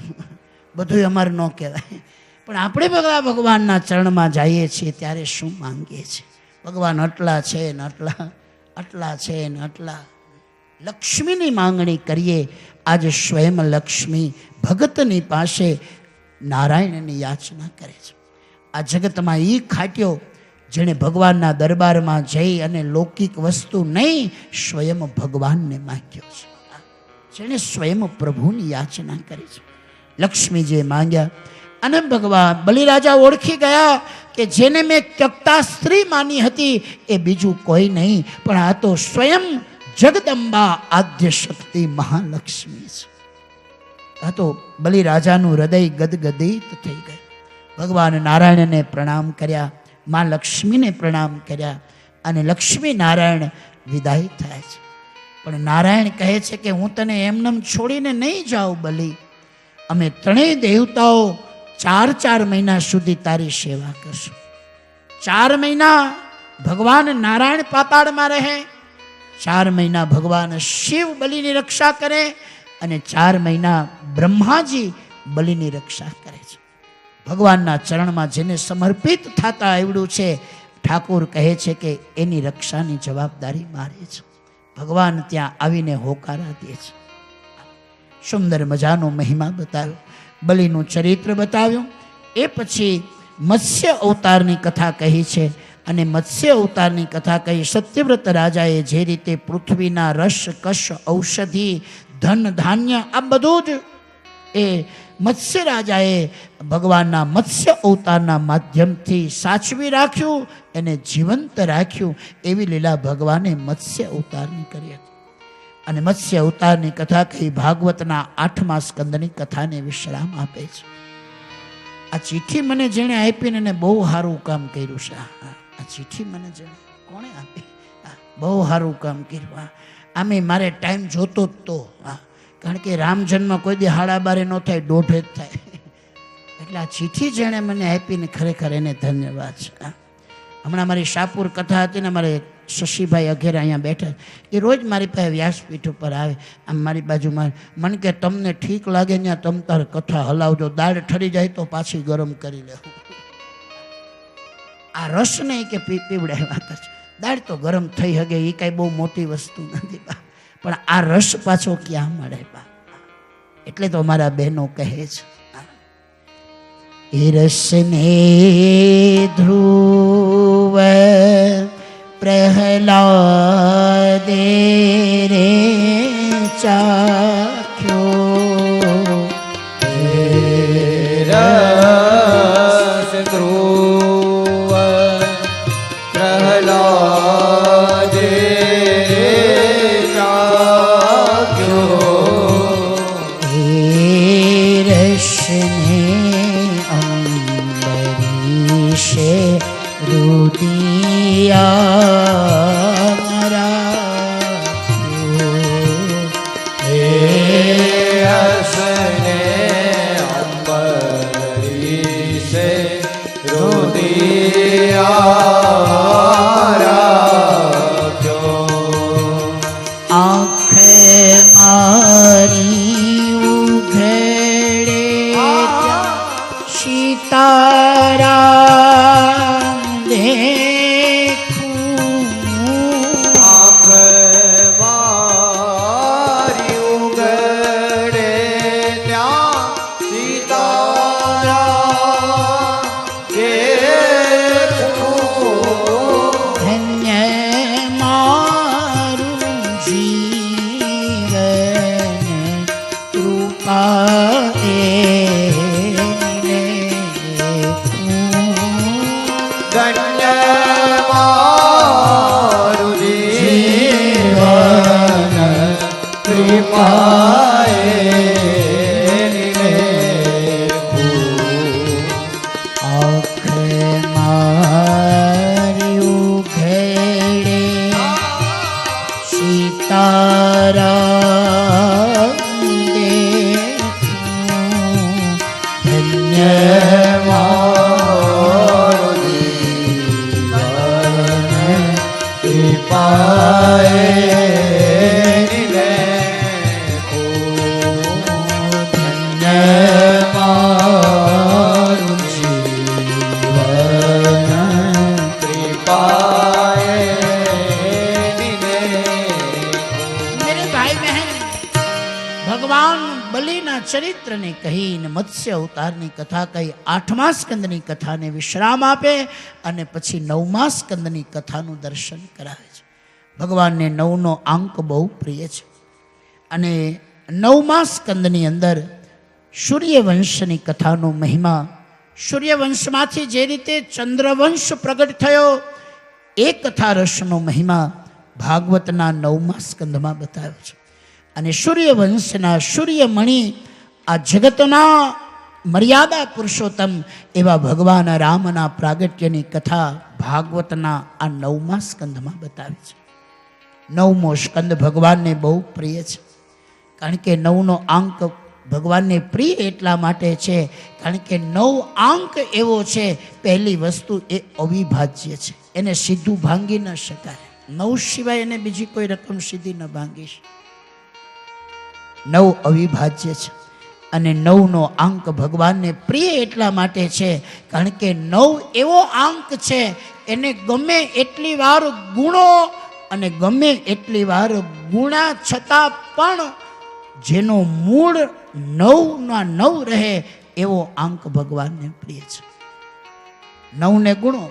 બધું અમારે ન કહેવાય. પણ આપણે બધા ભગવાનના ચરણમાં જઈએ છીએ ત્યારે શું માંગીએ છીએ? ભગવાન આટલા છે ને આટલા, આટલા છે ને આટલા. લક્ષ્મીની માંગણી કરીએ. આજે સ્વયં લક્ષ્મી ભગતની પાસે નારાયણની યાચના કરે છે. આ જગતમાં એ ખાટ્યો જેણે ભગવાનના દરબારમાં જઈ અને લૌકિક વસ્તુ નહીં, સ્વયં ભગવાનને માંગ્યો છે, જેણે સ્વયં પ્રભુની યાચના કરી છે. લક્ષ્મીજીએ માંગ્યા અને ભગવાન બલિરાજા ઓળખી ગયા કે જેને મેં ત્યક્તા સ્ત્રી માની હતી એ બીજું કોઈ નહીં, પણ આ તો સ્વયં જગદંબા આદ્ય શક્તિ મહાલક્ષ્મી છે. આ તો બલિરાજાનું હૃદય ગદગદિત થઈ ગયું. ભગવાન નારાયણને પ્રણામ કર્યા, મા લક્ષ્મીને પ્રણામ કર્યા અને લક્ષ્મી નારાયણ વિદાય થાય છે. પણ નારાયણ કહે છે કે હું તને એમનેમ છોડીને નહીં જાઉં બલિ. અમે ત્રણેય દેવતાઓ 4 મહિના સુધી તારી સેવા કરશું. 4 મહિના ભગવાન નારાયણ પાતાળમાં રહે, 4 મહિના ભગવાન શિવ બલિની રક્ષા કરે અને 4 મહિના બ્રહ્માજી બલિની રક્ષા કરે છે. ભગવાનના ચરણમાં જેને સમર્પિત થતા આવડ્યું છે, ઠાકોર કહે છે કે એની રક્ષાની જવાબદારી મારે છે. ભગવાન ત્યાં આવીને હોકારા દે છે. સુંદર મજાનો મહિમા બતાવ્યો, બલિનું ચરિત્ર બતાવ્યું. એ પછી મત્સ્ય અવતારની કથા કહી છે અને મત્સ્ય અવતારની કથા કહી સત્યવ્રત રાજાએ જે રીતે પૃથ્વીના રસ, કશ, ઔષધિ, ધન, ધાન્ય આ બધું જ એ મત્સ્ય રાજાએ ભગવાનના મત્સ્ય અવતારના માધ્યમથી સાચવી રાખ્યું, એને જીવંત રાખ્યું. એવી લીલા ભગવાને મત્સ્ય અવતારની કરી હતી. અને મત્સ્ય અવતારની કથા કહી ભાગવતના 8મા સ્કંદની કથાને વિશ્રામ આપે છે. આ ચિઠ્ઠી મને જેણે આપીને એને બહુ સારું કામ કર્યું છે. આ ચિઠ્ઠી મને જેણે કોણે આપી, બહુ સારું કામ કર્યું. આમે મારે ટાઈમ જોતો જ તો, કારણ કે રામ જન્મ કોઈ દી 12:30 ન થાય, 1:30 જ થાય. એટલે આ ચિઠ્ઠી જેણે મને આપીને ખરેખર એને ધન્યવાદ છે. હમણાં મારી શાહપુર કથા હતી ને, મારે શશીભાઈ અઘેરા અહીંયા બેઠા, એ રોજ મારી પાસે વ્યાસપીઠ ઉપર આવે, આમ મારી બાજુમાં. મને કે તમને ઠીક લાગે ત્યાં તમ તાર કથા હલાવજો, દાળ ઠરી જાય તો પાછી ગરમ કરી લેવું. આ રસ નહીં કે પીવડાવ્યા હતા, દાળ તો ગરમ થઈ શકે, એ કાંઈ બહુ મોટી વસ્તુ નથી બા, પણ આ રસ પાછો ક્યાં મળે બા? એટલે તો અમારા બહેનો કહે છે ઈરસને ધ્રુવ પ્રહલાદે રે ચાખ્યો રસ ધ્રુવ પ્રહલાદે ચાખ્યો રસને અંબરીશે રુદિયા હસને અંબરીશે રુદિયા આંખ મારી ઉઘડે સીતારામ દેખું આંખ મારી ઉઘડે ત્યાં સીતારામ દેખું ધન્ય મારું જીવન કૃપા ધન્ય મારું જીવન કૃપાએ આંખ મારી ઉઘડે સીતારામ દેખું ધન્ય મારું જીવન કૃપાએ મારું જીવન કૃપાએ मेरे भाई बहन भगवान बलिना चरित्रને કહીને મત્સ્ય અવતારની કથા કહી 8મા સ્કંદની કથાને વિશ્રામ આપે અને પછી 9મા સ્કંદની કથાનું દર્શન કરાવે છે. ભગવાનને 9નો અંક બહુ પ્રિય છે અને 9મા સ્કંદની અંદર સૂર્યવંશની કથાનો મહિમા, સૂર્યવંશમાંથી જે રીતે ચંદ્રવંશ પ્રગટ થયો એ કથા રસનો મહિમા ભાગવતના 9મા સ્કંદમાં બતાવ્યો છે. અને સૂર્યવંશના સૂર્યમણિ આ જગતના મર્યાદા પુરુષોત્તમ એવા ભગવાન રામના પ્રાગટ્યની કથા ભાગવતના આ 9મા સ્કંદમાં બતાવી છે. 9મો સ્કંદ ભગવાનને બહુ પ્રિય છે, કારણ કે 9નો અંક ભગવાનને પ્રિય એટલા માટે છે કારણ કે 9 અંક એવો છે, પહેલી વસ્તુ એ અવિભાજ્ય છે, એને સીધું ભાંગી ન શકાય. 9 સિવાય એને બીજી કોઈ રકમ સીધી ન ભાંગી શકે. 9 અવિભાજ્ય છે અને 9નો અંક ભગવાનને પ્રિય એટલા માટે છે કારણ કે 9 એવો અંક છે એને ગમે એટલી વાર ગુણો અને ગમે એટલી વાર ગુણા છતાં પણ જેનો મૂળ 9ના 9 રહે એવો અંક ભગવાનને પ્રિય છે. 9ને ગુણો,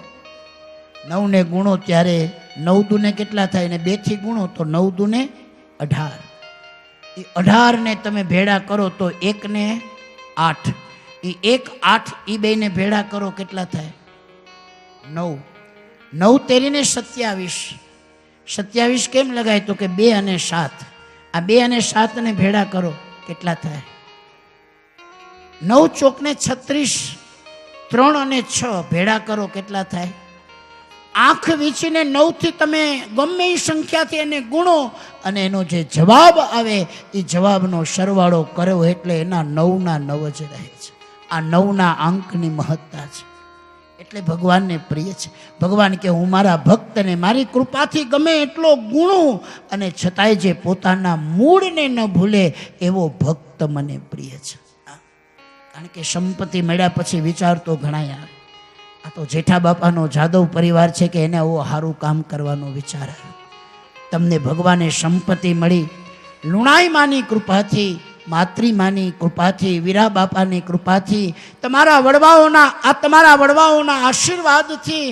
9ને ગુણો ત્યારે 9 દુને કેટલા થાય ને 2 થી ગુણો તો 9 દુને 18. એ 18ને તમે ભેળા કરો તો 1 ને 8, એ 1 8 એ બેને ભેળા કરો કેટલા થાય 9. 9 તેરીને 27. 27 કેમ લગાય તો કે 2 અને 7, આ 2 અને 7 ને ભેળા કરો કેટલા થાય 9 ચોકને 36, 3 અને 6 ભેળા કરો કેટલા થાય. આંખ વીંચીને 9 થી તમે ગમે એ સંખ્યાથી એને ગુણો અને એનો જે જવાબ આવે એ જવાબનો સરવાળો કર્યો એટલે એના 9ના 9 જ રહે છે. આ 9ના અંકની મહત્તા છે એટલે ભગવાનને પ્રિય છે. ભગવાન કે હું મારા ભક્તને મારી કૃપાથી ગમે એટલો ગુણું અને છતાંય જે પોતાના મૂળને ન ભૂલે એવો ભક્ત મને પ્રિય છે. કારણ કે સંપત્તિ મળ્યા પછી વિચાર તો ઘણા આવે. આ તો જેઠા બાપાનો જાદવ પરિવાર છે કે એને આવું સારું કામ કરવાનો વિચાર આવ્યો. તમને ભગવાને સંપત્તિ મળી, લુણાઈ માની કૃપાથી માતૃમાની કૃપાથી, વીરા બાપાની કૃપાથી, તમારા વડવાઓના આશીર્વાદથી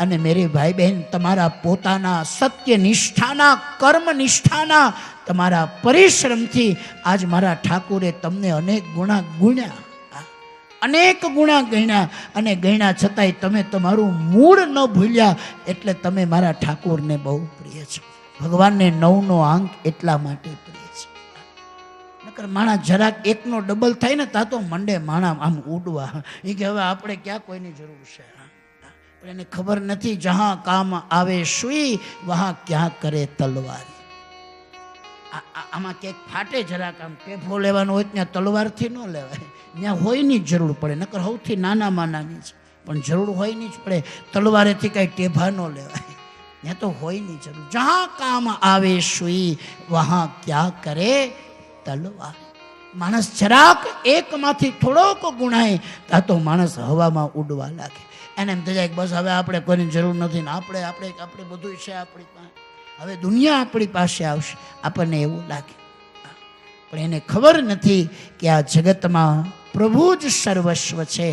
અને મેરે ભાઈ બહેન તમારા પોતાના સત્ય નિષ્ઠાના, કર્મ નિષ્ઠાના, તમારા પરિશ્રમથી આજ મારા ઠાકુરે તમને અનેક ગુણા ગુણ્યા, અનેક ગુણા ગણ્યા, અને ગણ્યા છતાંય તમે તમારું મૂળ ન ભૂલ્યા. એટલે તમે મારા ઠાકુરને બહુ પ્રિય છો. ભગવાનને 9નો અંક એટલા માટે પ્રિય છે. નકર માણા જરાક એકનો ડબલ થાય ને તા તો મંડે માણા આમ ઉડવા, એ કે હવે આપણે ક્યાં કોઈની જરૂર છે. પણ એને ખબર નથી, જહાં કામ આવે સુઈ વહાં ક્યાં કરે તલવારી. આમાં ક્યાંક ફાટે, જરાક આમ ટેફો લેવાનો હોય ત્યાં તલવારથી ન લેવાય, ત્યાં હોયની જ જરૂર પડે. નકર સૌથી નાનામાં નાની છે, પણ જરૂર હોયની જ પડે. તલવારેથી કાંઈ ટેભા ન લેવાય, ત્યાં તો હોયની જરૂર. જહાં કામ આવે સુઈ વહાં ક્યાં કરે તલવાર. માણસ જરાક એકમાંથી થોડોક ગુણાય તા તો માણસ હવામાં ઉડવા લાગે. એને એમ થઈ જાય બસ હવે આપણે કોઈની જરૂર નથી ને આપણે બધું છે આપણી પાસે, હવે દુનિયા આપણી પાસે આવશે, આપણને એવું લાગે. પણ એને ખબર નથી કે આ જગતમાં પ્રભુ જ સર્વસ્વ છે.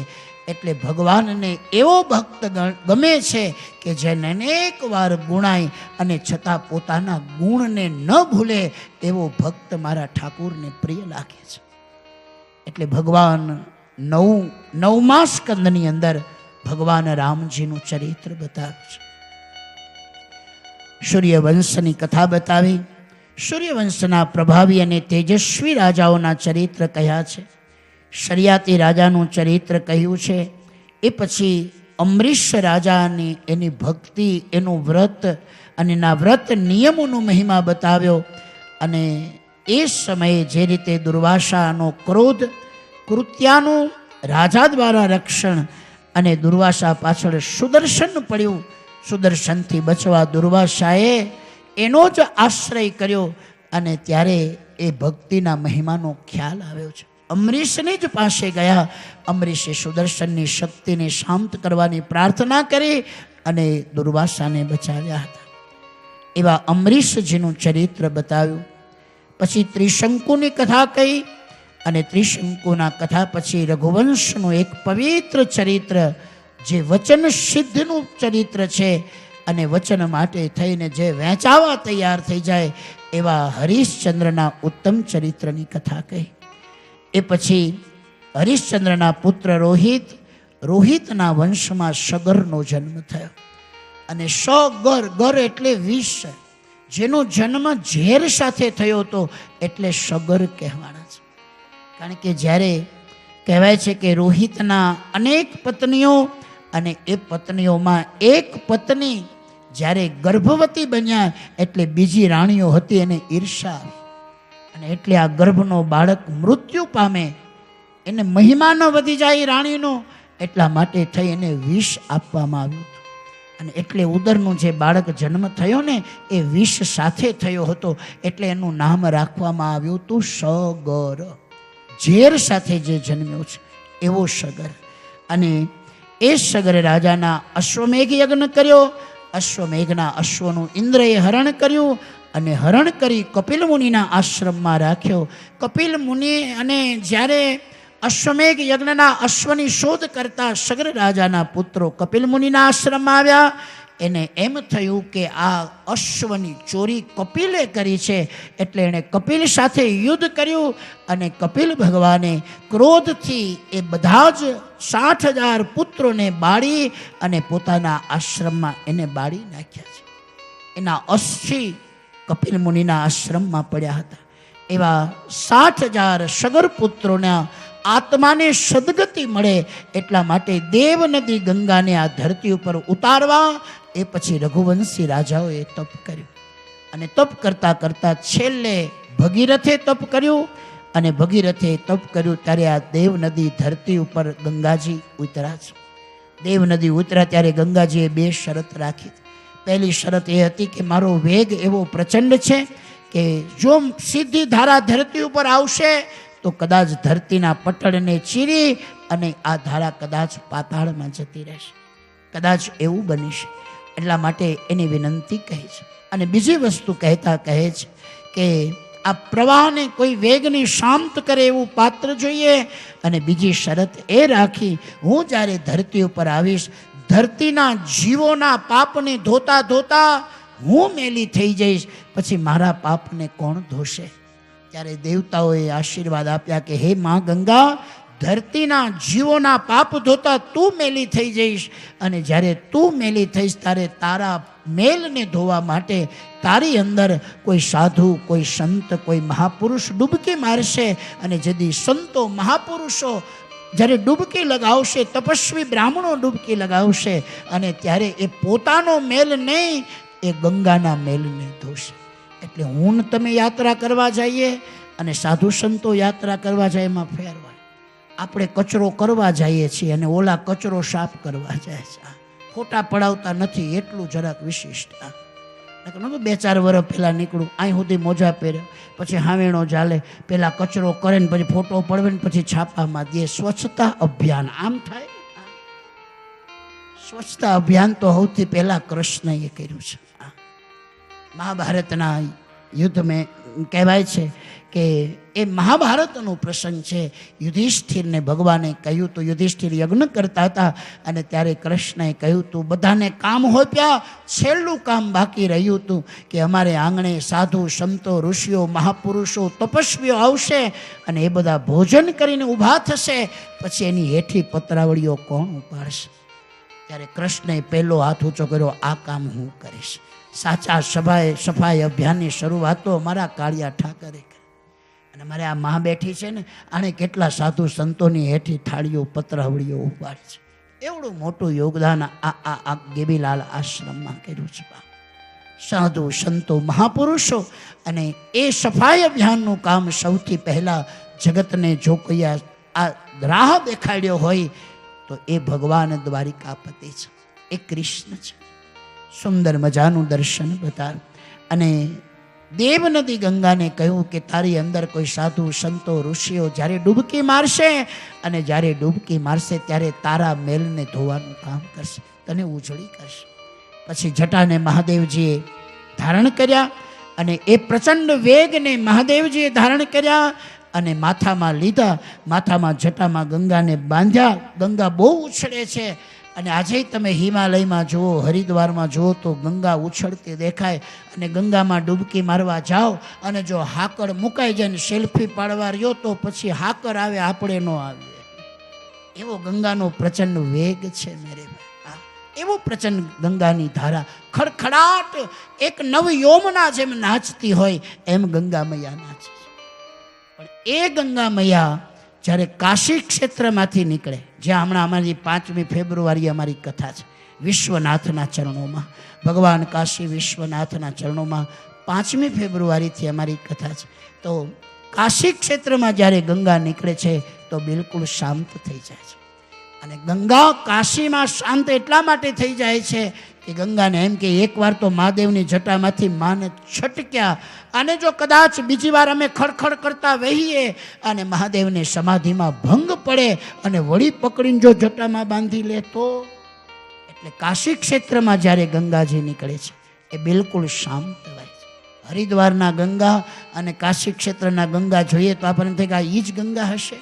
એટલે ભગવાનને એવો ભક્ત ગમે છે કે જેને અનેક વાર ગુણાય અને છતાં પોતાના ગુણને ન ભૂલે, એવો ભક્ત મારા ઠાકુરને પ્રિય લાગે છે. એટલે ભગવાન 9મા સ્કંદની અંદર ભગવાન રામજીનું ચરિત્ર બતાવ્યું છે. સૂર્યવંશની કથા બતાવી, સૂર્યવંશના પ્રભાવી અને તેજસ્વી રાજાઓના ચરિત્ર કહ્યા છે. શરિયાતી રાજાનું ચરિત્ર કહ્યું છે. એ પછી અમરીશ રાજાની એની ભક્તિ, એનું વ્રત અને એના વ્રત નિયમોનો મહિમા બતાવ્યો. અને એ સમયે જે રીતે દુર્વાસાનો ક્રોધ, કૃત્યાનું રાજા દ્વારા રક્ષણ, અને દુર્વાસા પાછળ સુદર્શન પડ્યું, સુદર્શનથી બચવા દુર્વાસાએ એનો જ આશ્રય કર્યો. અને ત્યારે એ ભક્તિના મહિમાનો ખ્યાલ આવ્યો છે. અમરીશની જ પાસે ગયા. અમરીશે સુદર્શનની શક્તિને શાંત કરવાની પ્રાર્થના કરી અને દુર્વાસાને બચાવ્યા હતા. એવા અમરીશજીનું ચરિત્ર બતાવ્યું. પછી ત્રિશંકુની કથા કહી, અને ત્રિશંકુના કથા પછી રઘુવંશનું એક પવિત્ર ચરિત્ર, જે વચન સિદ્ધનું ચરિત્ર છે, અને વચન માટે થઈને જે વહેંચાવા તૈયાર થઈ જાય એવા હરિશ્ચંદ્રના ઉત્તમ ચરિત્રની કથા કહી. એ પછી હરિશ્ચંદ્રના પુત્ર રોહિતના વંશમાં સગરનો જન્મ થયો. અને ગર એટલે વિષ, જેનો જન્મ ઝેર સાથે થયો હતો એટલે સગર કહેવાના છે. કારણ કે જ્યારે કહેવાય છે કે રોહિતના અનેક પત્નીઓ, અને એ પત્નીઓમાં એક પત્ની જ્યારે ગર્ભવતી બન્યા એટલે બીજી રાણીઓ હતી એને ઈર્ષા આવી, અને એટલે આ ગર્ભનો બાળક મૃત્યુ પામે, એને મહિમા ન વધી જાય રાણીનો, એટલા માટે થઈ એને વિષ આપવામાં આવ્યું હતું. અને એટલે ઉદરનું જે બાળક જન્મ થયો ને એ વિષ સાથે થયો હતો, એટલે એનું નામ રાખવામાં આવ્યું હતું સગર. ઝેર સાથે જે જન્મ્યો છે એવો સગર. અને એ સગર રાજાના અશ્વમેઘ યજ્ઞ કર્યો. અશ્વમેઘના અશ્વનું ઇન્દ્રએ હરણ કર્યું, અને હરણ કરી કપિલ મુનિના આશ્રમમાં રાખ્યો. કપિલ મુનિ અને જ્યારે અશ્વમેઘ યજ્ઞના અશ્વની શોધ કરતા સગર રાજાના પુત્રો કપિલ મુનિના આશ્રમમાં આવ્યા. એને એમ થયું કે આ અશ્વની ચોરી કપિલે કરી છે, એટલે એણે કપિલ સાથે યુદ્ધ કર્યું. અને કપિલ ભગવાને ક્રોધથી એ બધા જ 60,000 પુત્રોને બાળી અને પોતાના આશ્રમમાં એને બાળી નાખ્યા છે. એના અસ્થિ કપિલ મુનિના આશ્રમમાં પડ્યા હતા. એવા 60,000 સગર પુત્રોના આત્માને સદગતિ મળે એટલા માટે દેવ નદી ગંગાને આ ધરતી ઉપર ઉતારવા એ પછી રઘુવંશી રાજાઓએ તપ કર્યું. અને તપ કરતાં કરતાં છેલ્લે ભગીરથે તપ કર્યું. અને ભગીરથે તપ કર્યું ત્યારે આ દેવ નદી ધરતી ઉપર ગંગાજી ઉતર્યા છે. દેવ નદી ઉતર્યા ત્યારે ગંગાજીએ 2 શરત રાખી. પહેલી શરત એ હતી કે મારો વેગ એવો પ્રચંડ છે કે જો સીધી ધારા ધરતી ઉપર આવશે તો કદાચ ધરતીના પટળને ચીરી અને આ ધારા કદાચ પાતાળમાં જતી રહેશે, કદાચ એવું બનશે. એટલા માટે એની વિનંતી કહે છે. અને બીજી વસ્તુ કહેતા કહે છે કે આ પ્રવાહને કોઈ વેગને શાંત કરે એવું પાત્ર જોઈએ. અને બીજી શરત એ રાખી, હું જ્યારે ધરતી ઉપર આવીશ, ધરતીના જીવોના પાપને ધોતા ધોતા હું મેલી થઈ જઈશ, પછી મારા પાપને કોણ ધોશે? ત્યારે દેવતાઓએ આશીર્વાદ આપ્યા કે હે માં ગંગા, ધરતીના જીવોના પાપ ધોતા તું મેલી થઈ જઈશ, અને જ્યારે તું મેલી થઈશ ત્યારે તારા મેલને ધોવા માટે તારી અંદર કોઈ સાધુ, કોઈ સંત, કોઈ મહાપુરુષ ડૂબકી મારશે. અને જદી સંતો મહાપુરુષો જ્યારે ડૂબકી લગાવશે, તપસ્વી બ્રાહ્મણો ડૂબકી લગાવશે, અને ત્યારે એ પોતાનો મેલ નહીં, એ ગંગાના મેલને ધોશે. એટલે હું ને તમે યાત્રા કરવા જઈએ અને સાધુ સંતો યાત્રા કરવા જાય, એમાં ફેર હોય. આપણે કચરો કરવા જઈએ છીએ અને ઓલા કચરો સાફ કરવા જાય છે. ફોટા પડાવતા નથી, એટલું જરાક વિશિષ્ટ. નકર 2-4 વર્ષ પહેલાં નીકળું, અહીં સુધી મોજા પહેરે, પછી હાવેણો ચાલે, પહેલાં કચરો કરે ને પછી ફોટો પડવે ને પછી છાપામાં દે. સ્વચ્છતા અભિયાન આમ થાય. સ્વચ્છતા અભિયાન તો સૌથી પહેલાં કૃષ્ણએ કર્યું છે. મહાભારતના યુદ્ધમાં કહેવાય છે કે એ મહાભારતનો પ્રસંગ છે. યુધિષ્ઠિરને ભગવાને કહ્યું તો યુધિષ્ઠિર યજ્ઞ કરતા હતા, અને ત્યારે કૃષ્ણએ કહ્યું તું બધાને કામ હોપ્યા, છેલ્લું કામ બાકી રહ્યું હતું કે અમારે આંગણે સાધુ સંતો, ઋષિઓ, મહાપુરુષો, તપસ્વીઓ આવશે, અને એ બધા ભોજન કરીને ઊભા થશે, પછી એની હેઠી પતરાવળીઓ કોણ ઉપાડશે? ત્યારે કૃષ્ણએ પહેલો હાથ ઊંચો કર્યો, આ કામ હું કરીશ. સાચા સફાઈ અભિયાનની શરૂઆત તો અમારા કાળિયા ઠાકરે કરી. અને મારે આ માં બેઠી છે ને, આણે કેટલા સાધુ સંતોની હેઠી થાળીઓ, પતરાવળીઓ ઉપાડી છે. એવડું મોટું યોગદાન આ ગેબીલાલ આશ્રમમાં કર્યું છે. સાધુ સંતો, મહાપુરુષો, અને એ સફાઈ અભિયાનનું કામ સૌથી પહેલાં જગતને જો કોઈ આ રાહ દેખાડ્યો હોય તો એ ભગવાન દ્વારિકાપતિ છે, એ કૃષ્ણ છે. સુંદર મજાનું દર્શન બતાવ્યું. અને દેવનદી ગંગાને કહ્યું કે તારી અંદર કોઈ સાધુ સંતો, ઋષિઓ જ્યારે ડૂબકી મારશે, અને જ્યારે ડૂબકી મારશે ત્યારે તારા મેલને ધોવાનું કામ કરશે, તને ઉજળી કરશે. પછી જટાને મહાદેવજીએ ધારણ કર્યા, અને એ પ્રચંડ વેગને મહાદેવજીએ ધારણ કર્યા અને માથામાં લીધા. માથામાં જટામાં ગંગાને બાંધ્યા. ગંગા બહુ ઉછળે છે, અને આજે તમે હિમાલયમાં જુઓ, હરિદ્વારમાં જુઓ તો ગંગા ઉછળતી દેખાય. અને ગંગામાં ડૂબકી મારવા જાઓ અને જો હાકર મુકાઈ જાય ને સેલ્ફી પાડવા રહ્યો તો પછી હાકર આવે, આપણે ન આવીએ. એવો ગંગાનો પ્રચંડ વેગ છે મેરે ભાઈ. એવો પ્રચંડ ગંગાની ધારા, ખડખડાટ એક નવ યોમના જેમ નાચતી હોય એમ ગંગા મૈયા નાચે છે. પણ એ ગંગા મૈયા જ્યારે કાશી ક્ષેત્રમાંથી નીકળે, જ્યાં હમણાં અમારી 5મી ફેબ્રુઆરી અમારી કથા છે, વિશ્વનાથના ચરણોમાં, ભગવાન કાશી વિશ્વનાથના ચરણોમાં 5મી ફેબ્રુઆરીથી અમારી કથા છે. તો કાશી ક્ષેત્રમાં જ્યારે ગંગા નીકળે છે તો બિલકુલ શાંત થઈ જાય છે. અને ગંગા કાશીમાં શાંત એટલા માટે થઈ જાય છે કે ગંગાને એમ કે એકવાર તો મહાદેવની જટામાંથી માને છટક્યા, અને જો કદાચ બીજી વાર અમે ખડખડ કરતા વહીએ અને મહાદેવને સમાધિમાં ભંગ પડે અને વળી પકડીને જો જટામાં બાંધી લે તો. એટલે કાશી ક્ષેત્રમાં જ્યારે ગંગાજી નીકળે છે એ બિલકુલ શાંત હોય છે. હરિદ્વારના ગંગા અને કાશી ક્ષેત્રના ગંગા જોઈએ તો આપણને થાય કે આ એ જ ગંગા હશે.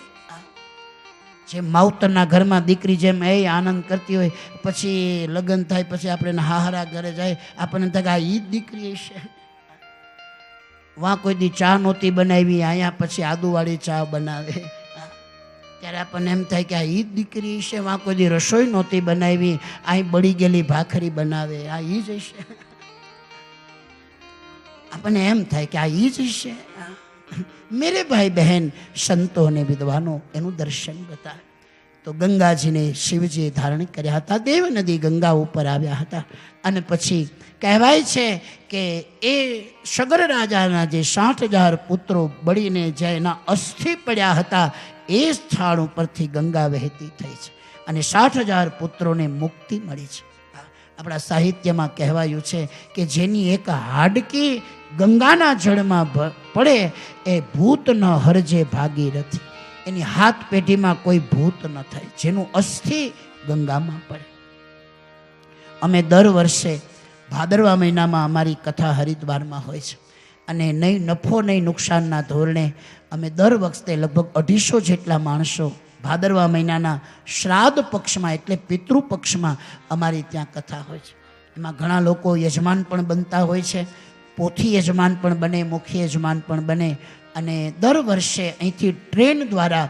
જેમ માવતરના ઘરમાં દીકરી જેમ એ આનંદ કરતી હોય, પછી લગ્ન થાય, પછી આપણે હાહારા ઘરે જાય, આપણને થાય કે આ ઈ જ દીકરી હશે. વાં કોઈ દી ચા નહોતી બનાવી, અહીંયા પછી આદુવાળી ચા બનાવે, ત્યારે આપણને એમ થાય કે આ ઈ જ દીકરી હશે. વાં કોઈ દી રસોઈ નહોતી બનાવી, અહીં બળી ગયેલી ભાખરી બનાવે, આ ઈ જ હશે. આપણને એમ થાય કે આ ઈ જ હશે. મેરે ભાઈ બહેન, સંતો અને વિદ્વાનો એનું દર્શન બતાવે. તો ગંગાજીને શિવજીએ ધારણ કર્યા હતા, દેવ નદી ગંગા ઉપર આવ્યા હતા. અને પછી કહેવાય છે કે એ સગર રાજાના જે 60,000 પુત્રો બળીને જેના અસ્થિ પડ્યા હતા એ સ્થાન ઉપરથી ગંગા વહેતી થઈ છે, અને 60,000 પુત્રોને મુક્તિ મળી છે. આપણા સાહિત્યમાં કહેવાયું છે કે જેની એક હાડકી ગંગાના જળમાં પડે એ ભૂત ન હરજે ભાગીરથી. એની હાથ પેઢીમાં કોઈ ભૂત ન થાય, જેનું અસ્થિ ગંગામાં પડે. અમે દર વર્ષે ભાદરવા મહિનામાં અમારી કથા હરિદ્વારમાં હોય છે, અને નહીં નફો નહીં નુકસાનના ધોરણે અમે દર વખતે લગભગ 250 જેટલા માણસો ભાદરવા મહિનાના શ્રાદ્ધ પક્ષમાં એટલે પિતૃ પક્ષમાં અમારી ત્યાં કથા હોય છે. એમાં ઘણા લોકો યજમાન પણ બનતા હોય છે, પોથી યજમાન પણ બને, મુખી યજમાન પણ બને. અને દર વર્ષે અહીંથી ટ્રેન દ્વારા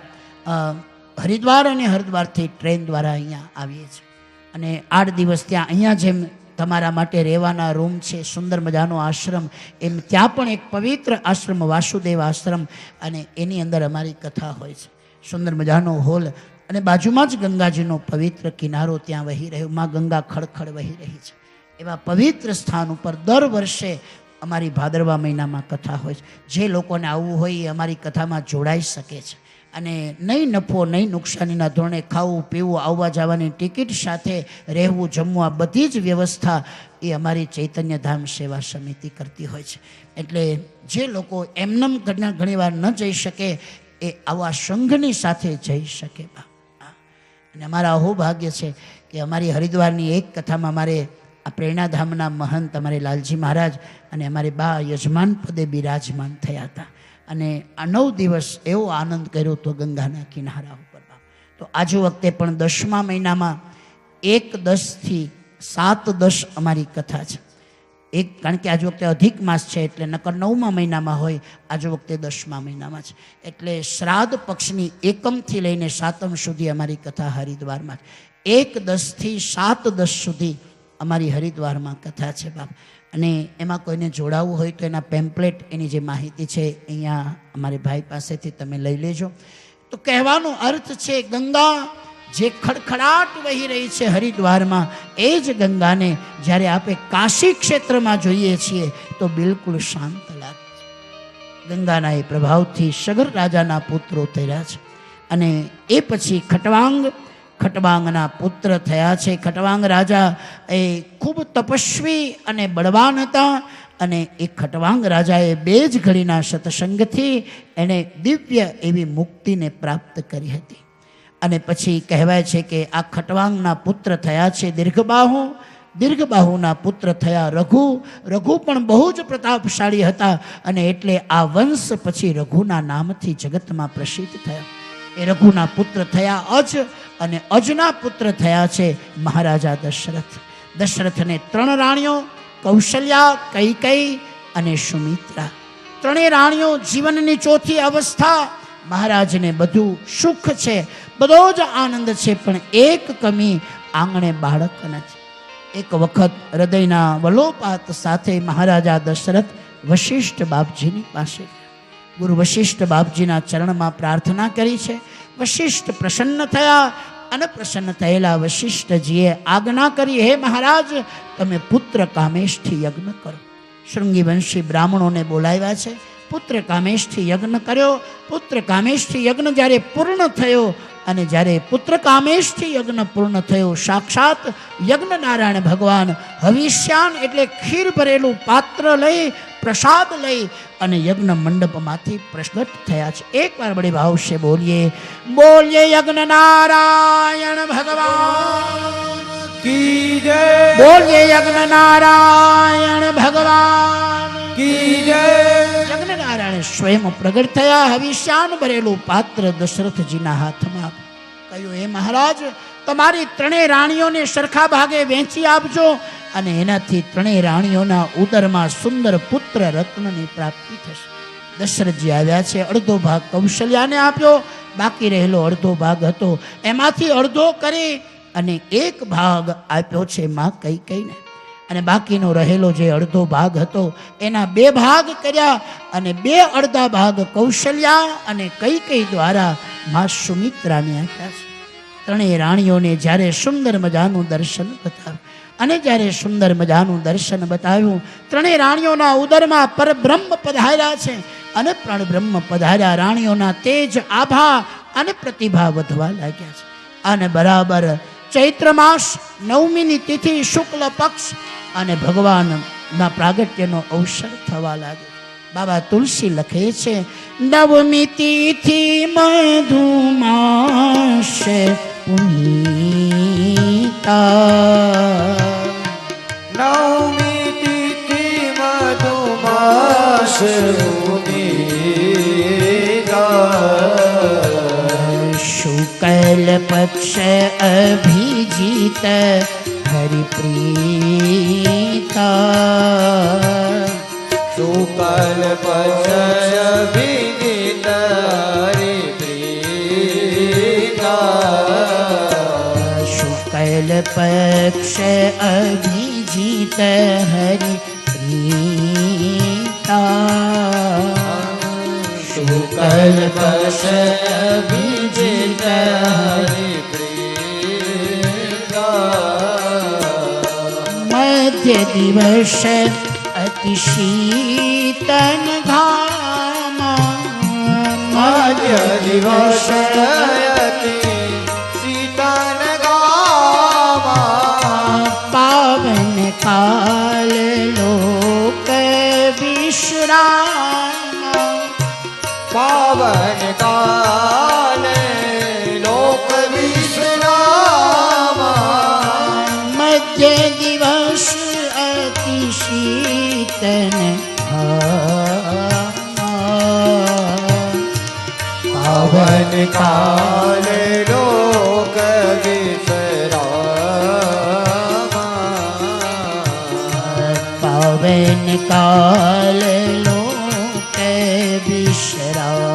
હરિદ્વાર અને હરિદ્વારથી ટ્રેન દ્વારા અહીંયા આવીએ છીએ. અને 8 દિવસ ત્યાં અહીંયા જેમ તમારા માટે રહેવાના રૂમ છે, સુંદર મજાનો આશ્રમ, એમ ત્યાં પણ એક પવિત્ર આશ્રમ વાસુદેવ આશ્રમ, અને એની અંદર અમારી કથા હોય છે. સુંદર મજાનો હોલ અને બાજુમાં જ ગંગાજીનો પવિત્ર કિનારો ત્યાં વહી રહ્યો, માં ગંગા ખડખડ વહી રહી છે. એવા પવિત્ર સ્થાન ઉપર દર વર્ષે અમારી ભાદરવા મહિનામાં કથા હોય છે. જે લોકોને આવવું હોય એ અમારી કથામાં જોડાઈ શકે છે. અને નહીં નફો નહીં નુકસાનીના ધોરણે ખાવું પીવું, આવવા જવાની ટિકિટ સાથે રહેવું જમવું, આ બધી જ વ્યવસ્થા એ અમારી ચૈતન્યધામ સેવા સમિતિ કરતી હોય છે. એટલે જે લોકો એમનેમ ઘણીવાર ન જઈ શકે એ આવા સંઘની સાથે જઈ શકે. અને અમારા અહોભાગ્ય છે કે અમારી હરિદ્વારની એક કથામાં અમારે આ પ્રેરણાધામના મહંત અમારે લાલજી મહારાજ અને અમારે બા યજમાન પદે બિરાજમાન થયા હતા. અને આ 9 દિવસ એવો આનંદ કર્યો હતો ગંગાના કિનારા ઉપર. તો આજુ વખતે પણ 10મા મહિનામાં 1-10 થી 7-10 અમારી કથા છે. કારણ કે આજુ વખતે અધિક માસ છે એટલે નકર 9મા મહિનામાં હોય, આજુ વખતે 10મા મહિનામાં છે. એટલે શ્રાદ્ધ પક્ષની 1મથી લઈને 7મ સુધી અમારી કથા હરિદ્વારમાં છે. 1-10 થી 7-10 સુધી અમારી હરિદ્વારમાં કથા છે બાપ. અને એમાં કોઈને જોડાવવું હોય તો એના પેમ્પલેટ, એની જે માહિતી છે અહીંયા અમારે ભાઈ પાસેથી તમે લઈ લેજો. તો કહેવાનો અર્થ છે ગંગા જે ખડખડાટ વહી રહી છે હરિદ્વારમાં, એ જ ગંગાને જ્યારે આપણે કાશી ક્ષેત્રમાં જોઈએ છીએ તો બિલકુલ શાંત લાગે છે. ગંગાના એ પ્રભાવથી સગર રાજાના પુત્રો થયા છે. અને એ પછી ખટવાંગના પુત્ર થયા છે. ખટવાંગ રાજા એ ખૂબ તપસ્વી અને બળવાન હતા. અને એ ખટવાંગ રાજાએ 2 જ ઘડીના સત્સંગથી એણે દિવ્ય એવી મુક્તિને પ્રાપ્ત કરી હતી. અને પછી કહેવાય છે કે આ ખટવાંગના પુત્ર થયા છે દીર્ઘબાહુના પુત્ર થયા રઘુ પણ બહુ જ પ્રતાપશાળી હતા. અને એટલે આ વંશ પછી રઘુના નામથી જગતમાં પ્રસિદ્ધ થયા. એ રઘુના પુત્ર થયા અજ, અને અજના પુત્ર થયા છે મહારાજા દશરથ. દશરથને 3 રાણીઓ, કૌશલ્યા, કૈકેયી અને સુમિત્રા. 3 રાણીઓ. જીવનની 4થી અવસ્થા. મહારાજને બધું સુખ છે, બધો જ આનંદ છે, પણ એક કમી, આંગણે બાળક નથી. એક વખત હૃદયના વલોપાત સાથે મહારાજા દશરથ વશિષ્ઠ બાપજીની પાસે, ગુરુ વશિષ્ઠ બાપજીના ચરણમાં પ્રાર્થના કરી છે. વશિષ્ઠ પ્રસન્ન થયા. અને પ્રસન્ન થયેલા વશિષ્ઠજીએ આજ્ઞા કરી, હે મહારાજ, તમે પુત્ર કામેશથી યજ્ઞ કરો. શૃંગી વંશી બ્રાહ્મણોને બોલાવ્યા છે. પુત્ર કામેશથી યજ્ઞ કર્યો. પુત્ર કામેશથી યજ્ઞ જ્યારે પૂર્ણ થયો, અને જ્યારે પુત્ર કામેશથી યજ્ઞ પૂર્ણ થયો, સાક્ષાત યજ્ઞ નારાયણ ભગવાન હવિષ્યાન એટલે ખીર ભરેલું પાત્ર લઈ, પ્રસાદ લઈ અને યજ્ઞ મંડપમાંથી પ્રગટ થયા છે. એકવાર બડે ભાવ છે બોલીએ યજ્ઞ નારાયણ ભગવાન કી જય. બોલીએ યજ્ઞ નારાયણ ભગવાન કી જય. યજ્ઞ નારાયણ સ્વયં પ્રગટ થયા. હવિષ્યાન ભરેલું પાત્ર દશરથજીના હાથમાં કહ્યું, હે મહારાજ, તમારી 3 રાણીઓને સરખા ભાગે વહેંચી આપજો, અને એનાથી 3 રાણીઓના ઉદરમાં સુંદર પુત્ર રત્નની પ્રાપ્તિ થશે. દશરથજી આવ્યા છે. અડધો ભાગ કૌશલ્યાને આપ્યો, બાકી રહેલો અડધો ભાગ હતો એમાંથી અડધો કરી અને 1 ભાગ આપ્યો છે માં કૈકેયીને. અને બાકીનો રહેલો જે અડધો ભાગ હતો એના 2 ભાગ કર્યા, અને 2 અડધા ભાગ કૌશલ્યા અને કૈકેયી દ્વારા માં સુમિત્રાને આપ્યા છે. 3 રાણીઓને જ્યારે સુંદર મજાનું દર્શન બતાવ્યું, અને જ્યારે સુંદર મજાનું દર્શન બતાવ્યું, 3 રાણીઓના ઉદરમાં પરબ્રહ્મ પધાર્યા છે. અને પરબ્રહ્મ પધાર્યા, રાણીઓના તેજ, આભા અને પ્રતિભા વધવા લાગ્યા છે. અને બરાબર ચૈત્ર માસ 9મીની તિથિ શુક્લ પક્ષ અને ભગવાનના પ્રાગટ્યનો અવસર થવા લાગ્યો. બાબા તુલસી લખે છે, 9મી તિથિ મધુમાસ પુનીતા. 9મી તિથિ મધુમાસ શુક્લ પક્ષ અભિજીત હરિપ્રીતા શુકલ પક્ષ અભિજીત હરિપ્રીતા શુક્લ પક્ષ અભિજીત હરિપ્રીતા શુકલ પક્ષ અભિજીત હરિપ્રીતા મધ્ય દિવસ અતિ શીતન ઘામાં મધ્ય દિવસ અતિ શીતન ગામાં પાવન કાલ લોક વિશ્રામ પાવન કાલે લોક વિશ્રામ મધ્ય દિવસ અતિ શીતન પાવન કાલે લોક વિશ્રામ પાવન કાલ લોક વિશ્રામ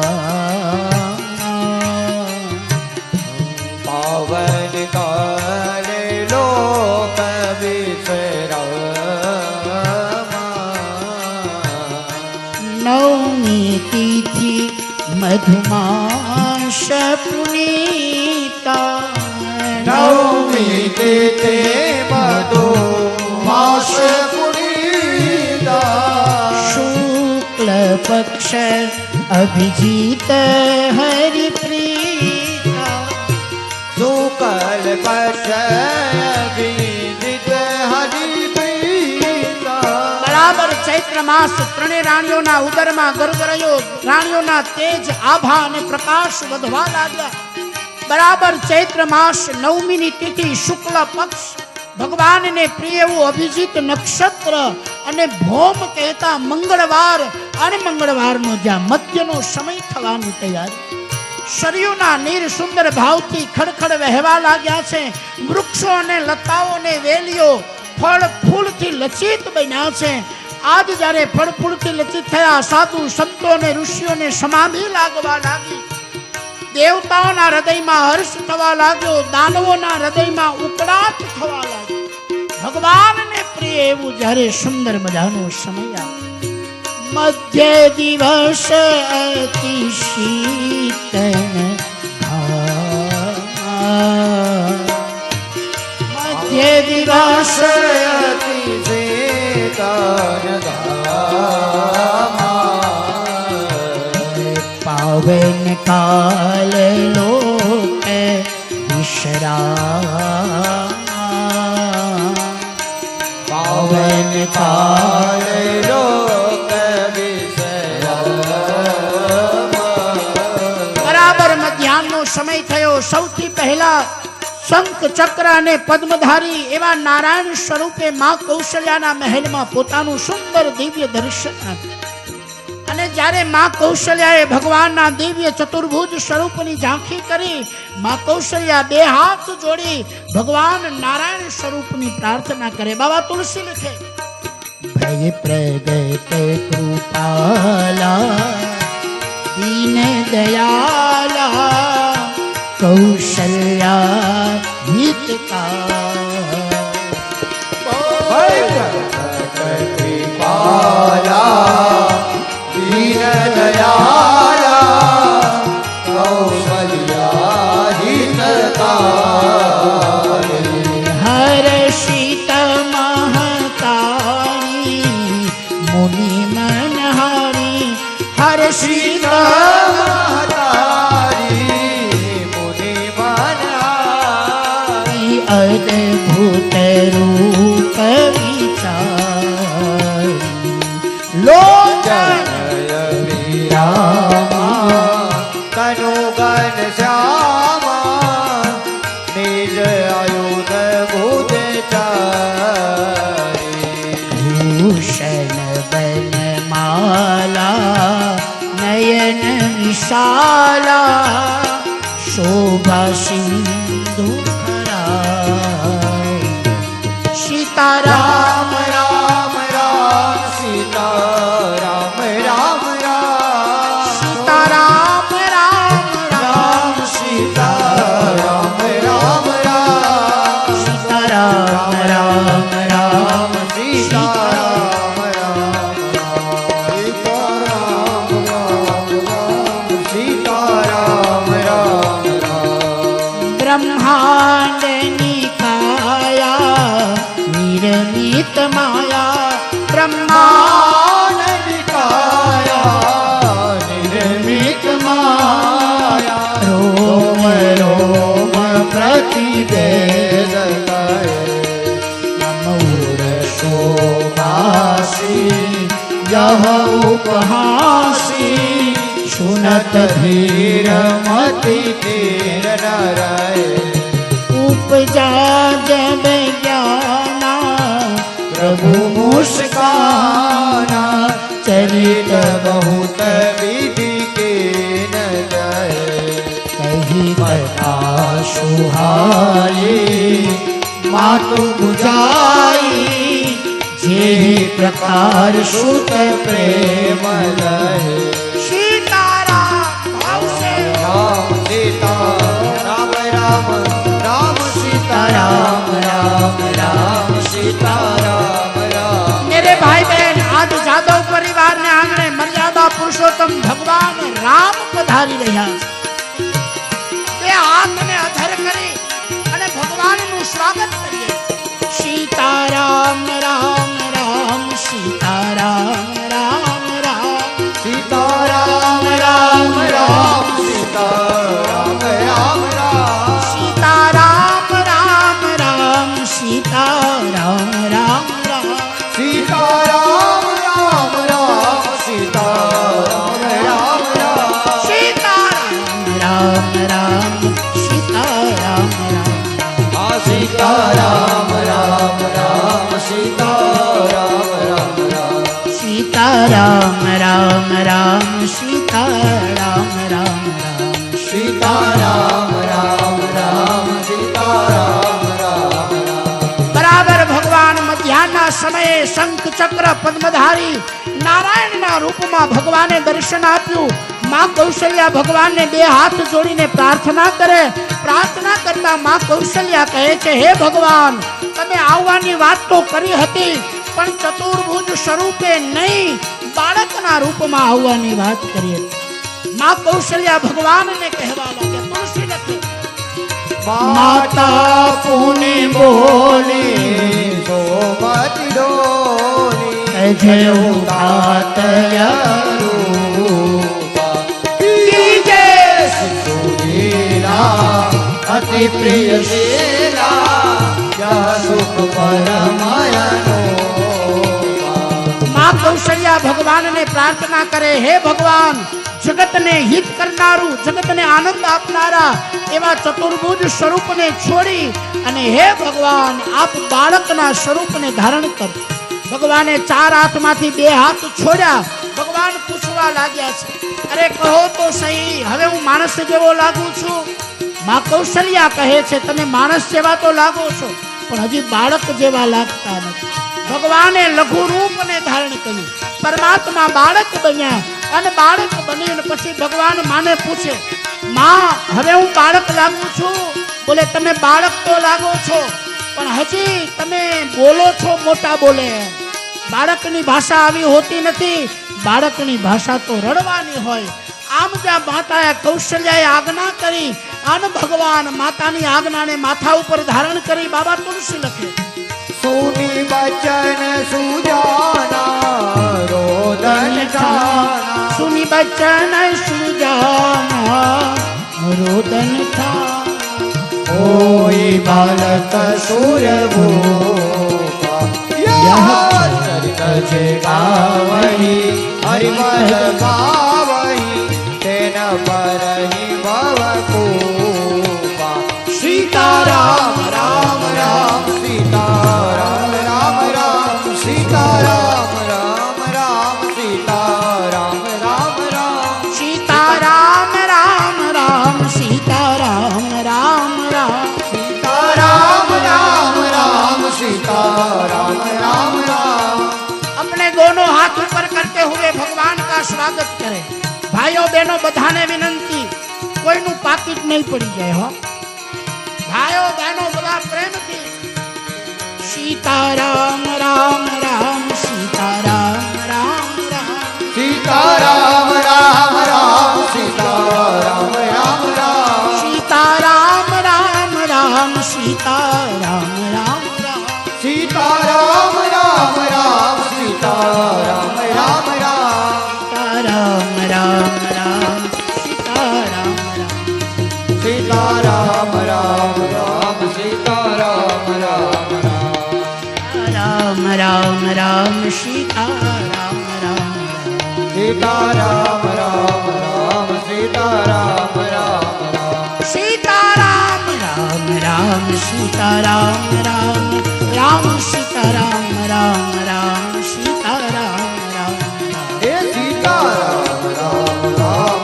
પાવન કાલે લોક વિશ્રામ નવમી તિથિ મધુમાસ પુનીતા નવમી તિથિ મધુ માસ પુનીતા શુક્લ પક્ષ અભિજીત હરિપ્રીતા શુકલ પક્ષ અભિજીત હરિપ્રીતા બરાબર ચૈત્ર માસ ત્રણે રાણીઓના ઉદરમાં ગરગરયો રાણીઓના તેજ આભા અને પ્રકાશ વધવા લાગ્યા બરાબર ચૈત્ર માસ નવમીની તિથિ શુક્લ પક્ષ ભગવાનને પ્રિય એવું અભિજીત નક્ષત્ર અને ભૌમ કહેતા મંગળવાર અને મંગળવારનો જ્યાં મધ્યનો સમય થવાની તૈયારી શરીરના નીર સુંદર ભાવથી ખડખડ વહેવા લાગ્યા છે વૃક્ષો અને લતાઓ અને વેલીઓ ફળ ફૂલથી લચિત બન્યા છે આજ જ્યારે ફળ ફૂલથી લચિત થયા સાધુ સંતો અને ઋષિઓને સમાધિ લાગવા લાગી દેવતાઓના હૃદયમાં હર્ષ થવા લાગ્યો દાનવોના હૃદયમાં ઉકળાટ થવા લાગ્યો ભગવાનને પ્રિય એવું જ્યારે સુંદર મજાનો સમય આવ્યો મધ્ય દિવસ અતિ શીતન મધ્ય દિવસ અતિ શીતન પાવન કાલ લોક વિશ્રામ પાવન કાલે લોક વિશ્રામ બરાબર મધ્યાહનનો સમય થયો સૌથી પહેલા શંખ ચક્ર અને પદ્મધારી એવા નારાયણ સ્વરૂપે માં કૌશલ્યાના મહેલમાં પોતાનું સુંદર દિવ્ય દર્શન આપ્યું અને જ્યારે માં કૌશલ્યાએ ભગવાનના દિવ્ય ચતુર્ભુજ સ્વરૂપની ઝાંખી કરી માં કૌશલ્યા બે હાથ જોડી ભગવાન નારાયણ સ્વરૂપની પ્રાર્થના કરે બાબા તુલસી લખે ભય પ્રગટ કૃપાલા દીન દયાલા કૌશલ્યા હિતકા કૃપાલા દીન દયાલા કૌશલ્યા હિતકારી હર્ષિત મહતારી મુનિ મનહારી હર્ષિત અદભુત રૂપ વિચાર विशाला शोभा सिंधु सीताराम राम राम सीता राम राम राम सीताराम राम राम सीता राम राम राम सीताराम राम राम सीता राम राम सीता राम राम राम सीता राम राम राम ब्रह्मांड निकाया निर्मित माया ब्रह्मांड निकाया निर्मित माया रोम रोम प्रतिवेद करे नमोर शोभासी यह उपहासी सुनत धीर मति धीर न रहे उपजा जब ज्ञाना प्रभु मुस्काना चरित बहुत विधि के न जाए कही कथा सुहाई मातु बुझाई जे प्रकार सुत प्रेम लहे सीताराम भाव से राम सीता राम राम राम सीता राम राम राम सीता राम राम मेरे भाई बहन आज जादव परिवार ने आंगणे मर्यादा पुरुषोत्तम भगवान राम पधारी રહ્યા તે હાથને અધર કરી અને ભગવાનનું સ્વાગત કરીએ સીતારામ રામ રામ સીતારામ રામ રામ सीता राम राम राम सीता राम राम राम सीताराम राम राम सीताराम राम राम सीता राम राम राम सीता राम राम राम सीताराम राम राम सीताराम राम सीता राम राम राम सीता राम राम राम सीताराम राम राम सीताराम राम राम सीता राम राम राम सीता राम राम राम बराबर भगवान मध्याह्नના સમયે શંખ ચક્ર પદ્મધારી નારાયણના રૂપમાં ભગવાને દર્શન આપ્યું માં કૌશલ્યા ભગવાનને બે હાથ જોડીને પ્રાર્થના કરે પ્રાર્થના કરતા માં કૌશલ્યા કહે છે હે ભગવાન તમે આવવાની વાત તો કરી હતી પણ ચતુર્ભુજ સ્વરૂપે નહીં બાળકના રૂપમાં આવવાની વાત કરી હતી માં કૌશલ્યા ભગવાનને કહેવા લાગ્યા તુલસી લખે माता पुनि बोली सोमति डोली जय उदातय रूपा कीजे सुधीरा अति प्रिय शीला यह सुख परमयनो मां कौशल्या भगवान ने प्रार्थना करे हे भगवान जगत ने हित करनारू जगत ने आनंद आपनारा एवा चतुर्भुज स्वरूप ने छोड़ी अने हे भगवान आप बाळकना स्वरूप ने धारण कर भगवाने चार हाथ माथी बे हाथ छोड्या भगवान पूछवा लाग्या छे अरे कहो तो सही हवे हूँ मानस जेवो लागू छू मां कौशल्या कहे छे तमे मानस जेवा तो लागो छो पण हजी बाळक जेवा लागता नथी भगवाने लघु रूप ने धारण कर्યું परमात्मा बाळक बन्या અને બાળક બનીને પછી ભગવાન માને પૂછે માં હવે હું બાળક લાગુ છું બોલે તમે બાળક તો લાગો છો પણ હજી તમે બોલો છો મોટા બોલે બાળકની ભાષા આવી હોતી નથી બાળકની ભાષા તો રડવાની હોય આમ જ્યાં માતાએ કૌશલ્યાએ આજ્ઞા કરી અને ભગવાન માતાની આજ્ઞાને માથા ઉપર ધારણ કરી બાબા તુલસી લખે सुनी बचन सुजाना रोदन ठाना सुनी बचन सुजाना रोदन ठाना होई बालक सूरभूपा यह चरित जे गावही हरिमल गावही तेन परहि भव कूपा सीताराम राम राम सीताराम राम राम सीताराम राम राम सीताराम राम राम सीताराम दोनों हाथ ऊपर करते हुए भगवान का स्वागत करें। भाइयों बहनों बधाने विनंती, कोईनु पाकिट नहीं पड़ी जाए हो। भाइयों बहनों बड़ा प्रेम थी। सीताराम राम राम सीताराम राम राम सीताराम राम राम सीताराम राम राम सीताराम राम राम सीताराम राम राम सीताराम राम राम सीताराम राम राम सीताराम राम राम सीताराम राम सीताराम राम राम सीताराम राम राम राम राम राम सीताराम राम सीताराम राम राम सीताराम राम राम सीताराम राम राम सीताराम राम राम सीताराम राम राम सीताराम राम हे सीताराम राम राम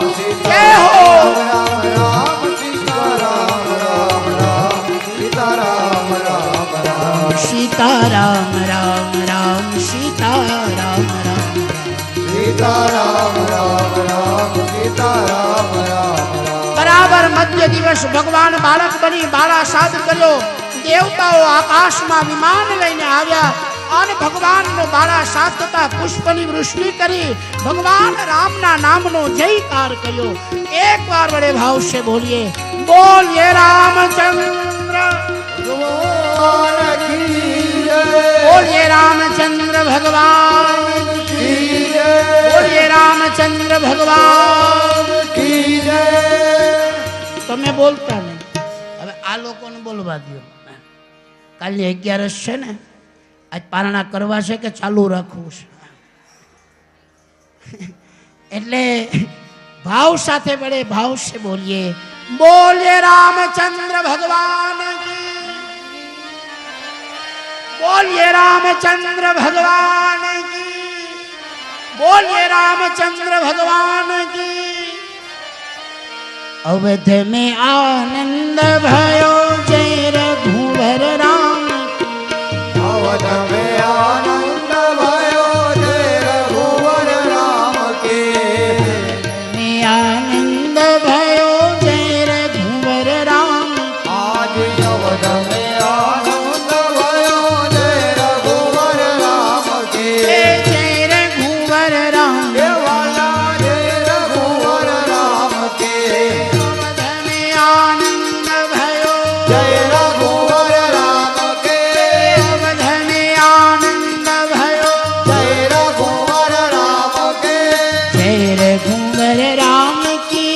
जय हो। सीताराम राम सीताराम राम राम सीताराम राम राम सीताराम राम राम सीताराम राम सीताराम राम राम सीताराम राम राम बराबर मध्य दिवस भगवान बालक बनी बाळा साध કર્યો। દેવતાઓ આકાશમાં વિમાન લઈને આવ્યા અને ભગવાનનો બાળા સાધ થતા પુષ્પની વૃષ્ટિ કરી ભગવાન રામના નામનો જયકાર કર્યો। એકવાર વડે ભાવ સે બોલીએ બોલીએ રામચંદ્ર ભગવાન કી જય બોલીએ રામચંદ્ર ભગવાન કી જય બોલીએ રામચંદ્ર ભગવાન કી જય તમે બોલતા નહીં, હવે આ લોકોને બોલવા દો। કાલની 11 છે ને, આજ પારણા કરવા છે કે ચાલુ રાખવું છે? એટલે ભાવ સાથે બડે ભાવ से બોલીએ બોલીએ રામચંદ્ર ભગવાન કી બોલીએ રામચંદ્ર ભગવાન કી બોલીએ રામચंद्र भगवान की। अवध में आनंद भयो जय रघुवर राम अवध में आनंद भयो जय रघुवर राम के में आनंद भयो जय रघुवर राम आज अवध में आनंद भयो जय रघुवर राम के जय रघुवर राम हे वाला जय रघुवर राम के अवध में आनंद भयो जय रघुवर राम के अवध में आनंद भयो जय रघुवर राम के जय रघुवर राम की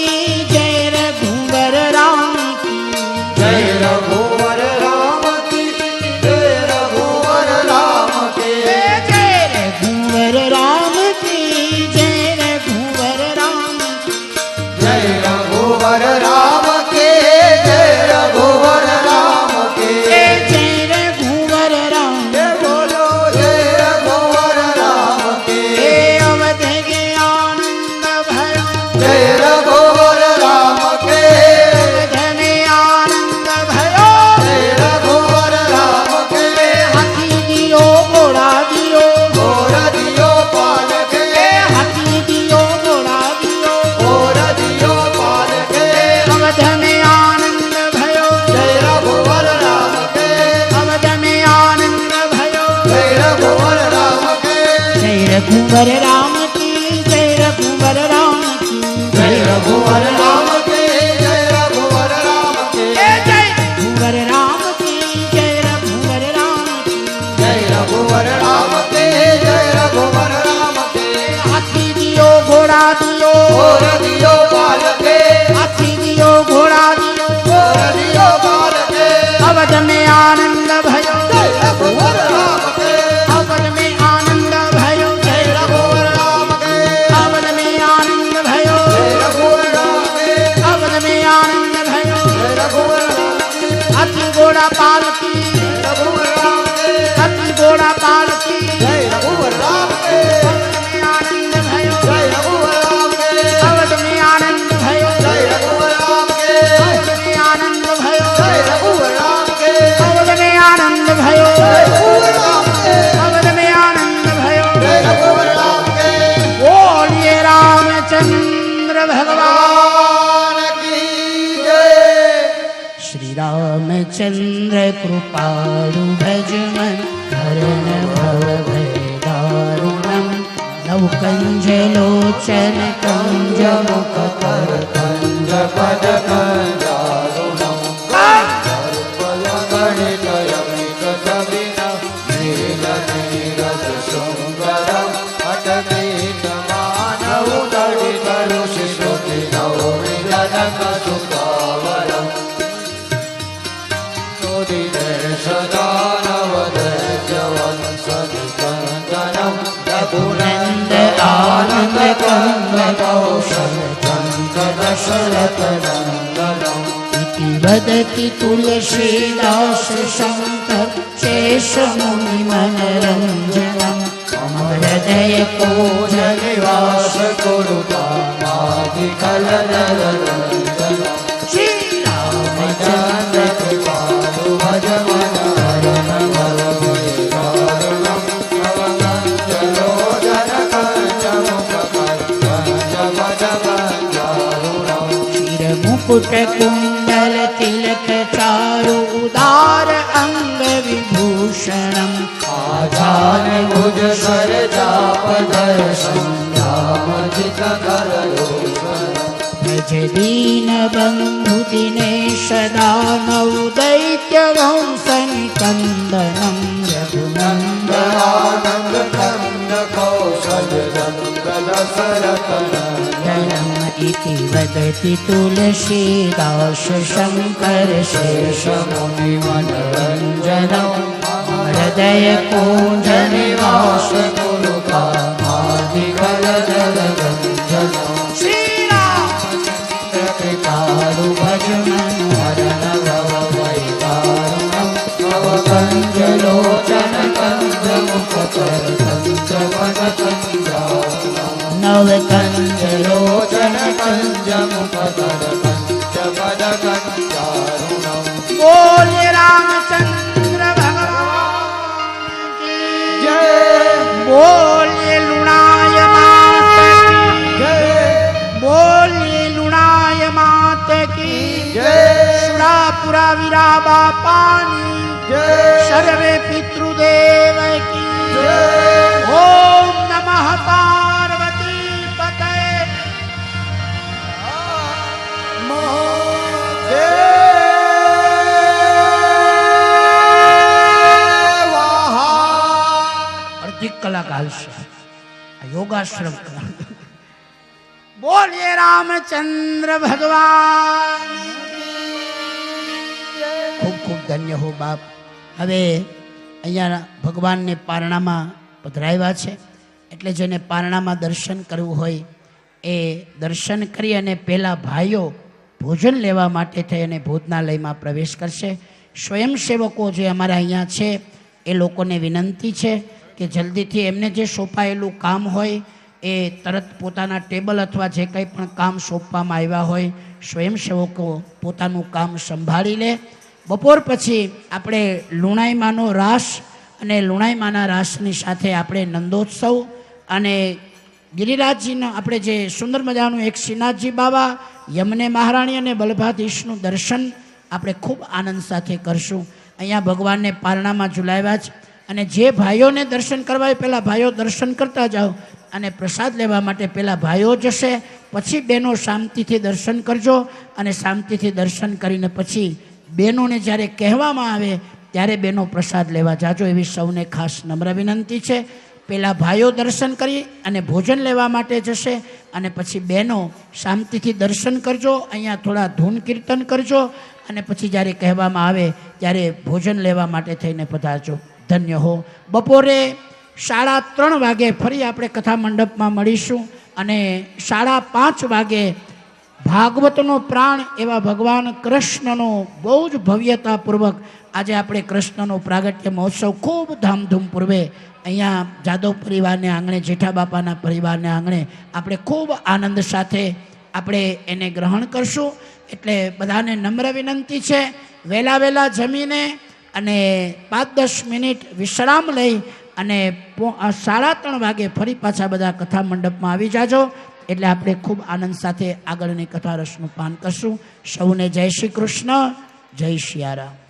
जय रघुवर राम की जय रघुवर राम की जय रघुवर राम के जय रघुवर राम की जय रघुवर राम जय रघुवर राम के जय रघुवर राम के जय रघुवर राम हे बोलो जय रघुवर राम के अवध के आनंद भयो जय रघुवर राम के अवध में आनंद भयो जय रघुवर राम के हाथी दियो घोड़ा दियो और दियो पाल के हाथी दियो घोड़ा दियो और दियो पाल के अवध में आनंद भयो जय रघुवर राम के अवध में आनंद भयो जय रघुवर राम के जय रघुवर राम की जय रघुवर राम की जय रघुवर राम के जय रघुवर राम के जय रघुवर राम की जय रघुवर राम की जय रघुवर राम के जय रघुवर राम के हाथी दियो घोड़ा दियो और दियो पाल के हाथी दियो घोड़ा दियो और दियो पाल के अवध में आनंद भयो जय रघुवर राम के अवध में आनंद भयो जय रघुवर ભગવાન કી જય. શ્રી રામચંદ્ર કૃપાળુ ભજમન હરણ ભવ ભય દારુણમ નવકંજ લોચન કંજ મુખ કર કંજ પદ કંજારુણમ ગણિત યમિત જબિન નીલ નીરજ સુંદરમ અટકીત માનવ દડિત ઋષિ શ્રુતિ નવમિલનક સુતાવરમ નોદિને સદા નવદૈત્યવંશનિકંદનમ રઘુનંદ આનંદ કંદ કૌશલ ચંદ્ર દશરથ નંદનમ इति वदति तुलसीदास शंकर शेष मुनि मनरंजनम मम हृदय कोज निवास कुरुतामादिकलनरञ्जनम् श्री रामचंद्र कृपालु भजमन हरण भवभयदारुणम् नवकञ्जलोचन कञ्जमुखकञ्जपदकञ्जारुणम् शिर मुकुट कुंडल तिलक चारु उदार अंग विभूषणम आधार भुज सर चापधर संध्यामजित करलोचन भज दीन बंधु दिनेश दानव दैत्य वंशन कंदनम रघुनंद आनंद कंद कौशल चंद्र दशरथ नंदनम इति वदति तुलसीदास शंकर शेष मुनि मनरंजनम् हृदय कुंज निवास कुरुतामादिकलनरञ्जनम् श्री रामचंद्र कृपालु भजमन हरण भवभयदारुणम् नवकञ्जलोचन कञ्जमुखकर कञ्जपदकञ्जारुणम् नवकंजलोचन कञ्जमुखकर कञ्जपदकञ्जारुणम् बोले रामचंद्र भगवान की जय बोले लुणाय मात की जय बोले लुणाय मात की जय सुरापुरा वीरा बापानी जय सर्वे पितृदेव की जय ओम नमः पार्वती पतये અડધી કલાક હાલશે આ યોગાશ્રમ બોલીએ રામચંદ્ર ભગવાન ખૂબ ખૂબ ધન્ય હો બાપ હવે અહીંયા ભગવાનને પારણામાં પધરાવ્યા છે એટલે જેને પારણામાં દર્શન કરવું હોય એ દર્શન કરી અને પહેલાં ભાઈઓ ભોજન લેવા માટે થઈ અને ભોજનાલયમાં પ્રવેશ કરશે સ્વયંસેવકો જે અમારા અહીંયા છે એ લોકોને વિનંતી છે કે જલ્દીથી એમને જે સોંપાયેલું કામ હોય એ તરત પોતાના ટેબલ અથવા જે કંઈ પણ કામ સોંપવામાં આવ્યા હોય સ્વયંસેવકો પોતાનું કામ સંભાળી લે. બપોર પછી આપણે લુણાઈમાનો રાસ અને લુણાઈમાના રાસની સાથે આપણે નંદોત્સવ અને ગિરિરાજજીનો આપણે જે સુંદર મજાનું એક શ્રીનાથજી બાબા યમને મહારાણી અને બલભાધીશનું દર્શન આપણે ખૂબ આનંદ સાથે કરશું. અહીંયા ભગવાનને પારણામાં ઝુલાવ્યા છે અને જે ભાઈઓને દર્શન કરવા હોય પહેલાં ભાઈઓ દર્શન કરતા જાઓ અને પ્રસાદ લેવા માટે પહેલાં ભાઈઓ જશે, પછી બહેનો શાંતિથી દર્શન કરજો અને શાંતિથી દર્શન કરીને પછી બહેનોને જ્યારે કહેવામાં આવે ત્યારે બહેનો પ્રસાદ લેવા જાજો એવી સૌને ખાસ નમ્ર વિનંતી છે. પહેલાં ભાઈઓ દર્શન કરી અને ભોજન લેવા માટે જશે અને પછી બહેનો શાંતિથી દર્શન કરજો, અહીંયા થોડા ધૂન કીર્તન કરજો અને પછી જ્યારે કહેવામાં આવે ત્યારે ભોજન લેવા માટે થઈને પધારજો. ધન્ય હો. બપોરે 3:30 વાગે ફરી આપણે કથા મંડપમાં મળીશું અને 5:30 વાગે ભાગવતનો પ્રાણ એવા ભગવાન કૃષ્ણનો બહુ જ ભવ્યતાપૂર્વક આજે આપણે કૃષ્ણનો પ્રાગટ્ય મહોત્સવ ખૂબ ધામધૂમ પૂર્વે અહીંયા જાદવ પરિવારને આંગણે, જેઠા બાપાના પરિવારને આંગણે આપણે ખૂબ આનંદ સાથે આપણે એને ગ્રહણ કરશું. એટલે બધાને નમ્ર વિનંતી છે વહેલા જમીને અને 5-10 મિનિટ વિશ્રામ લઈ અને 3:30 વાગે ફરી પાછા બધા કથા મંડપમાં આવી જાજો. એટલે આપણે ખૂબ આનંદ સાથે આગળની કથા રસનું પાન કરશું. સૌને જય શ્રી કૃષ્ણ, જય સિયારામ.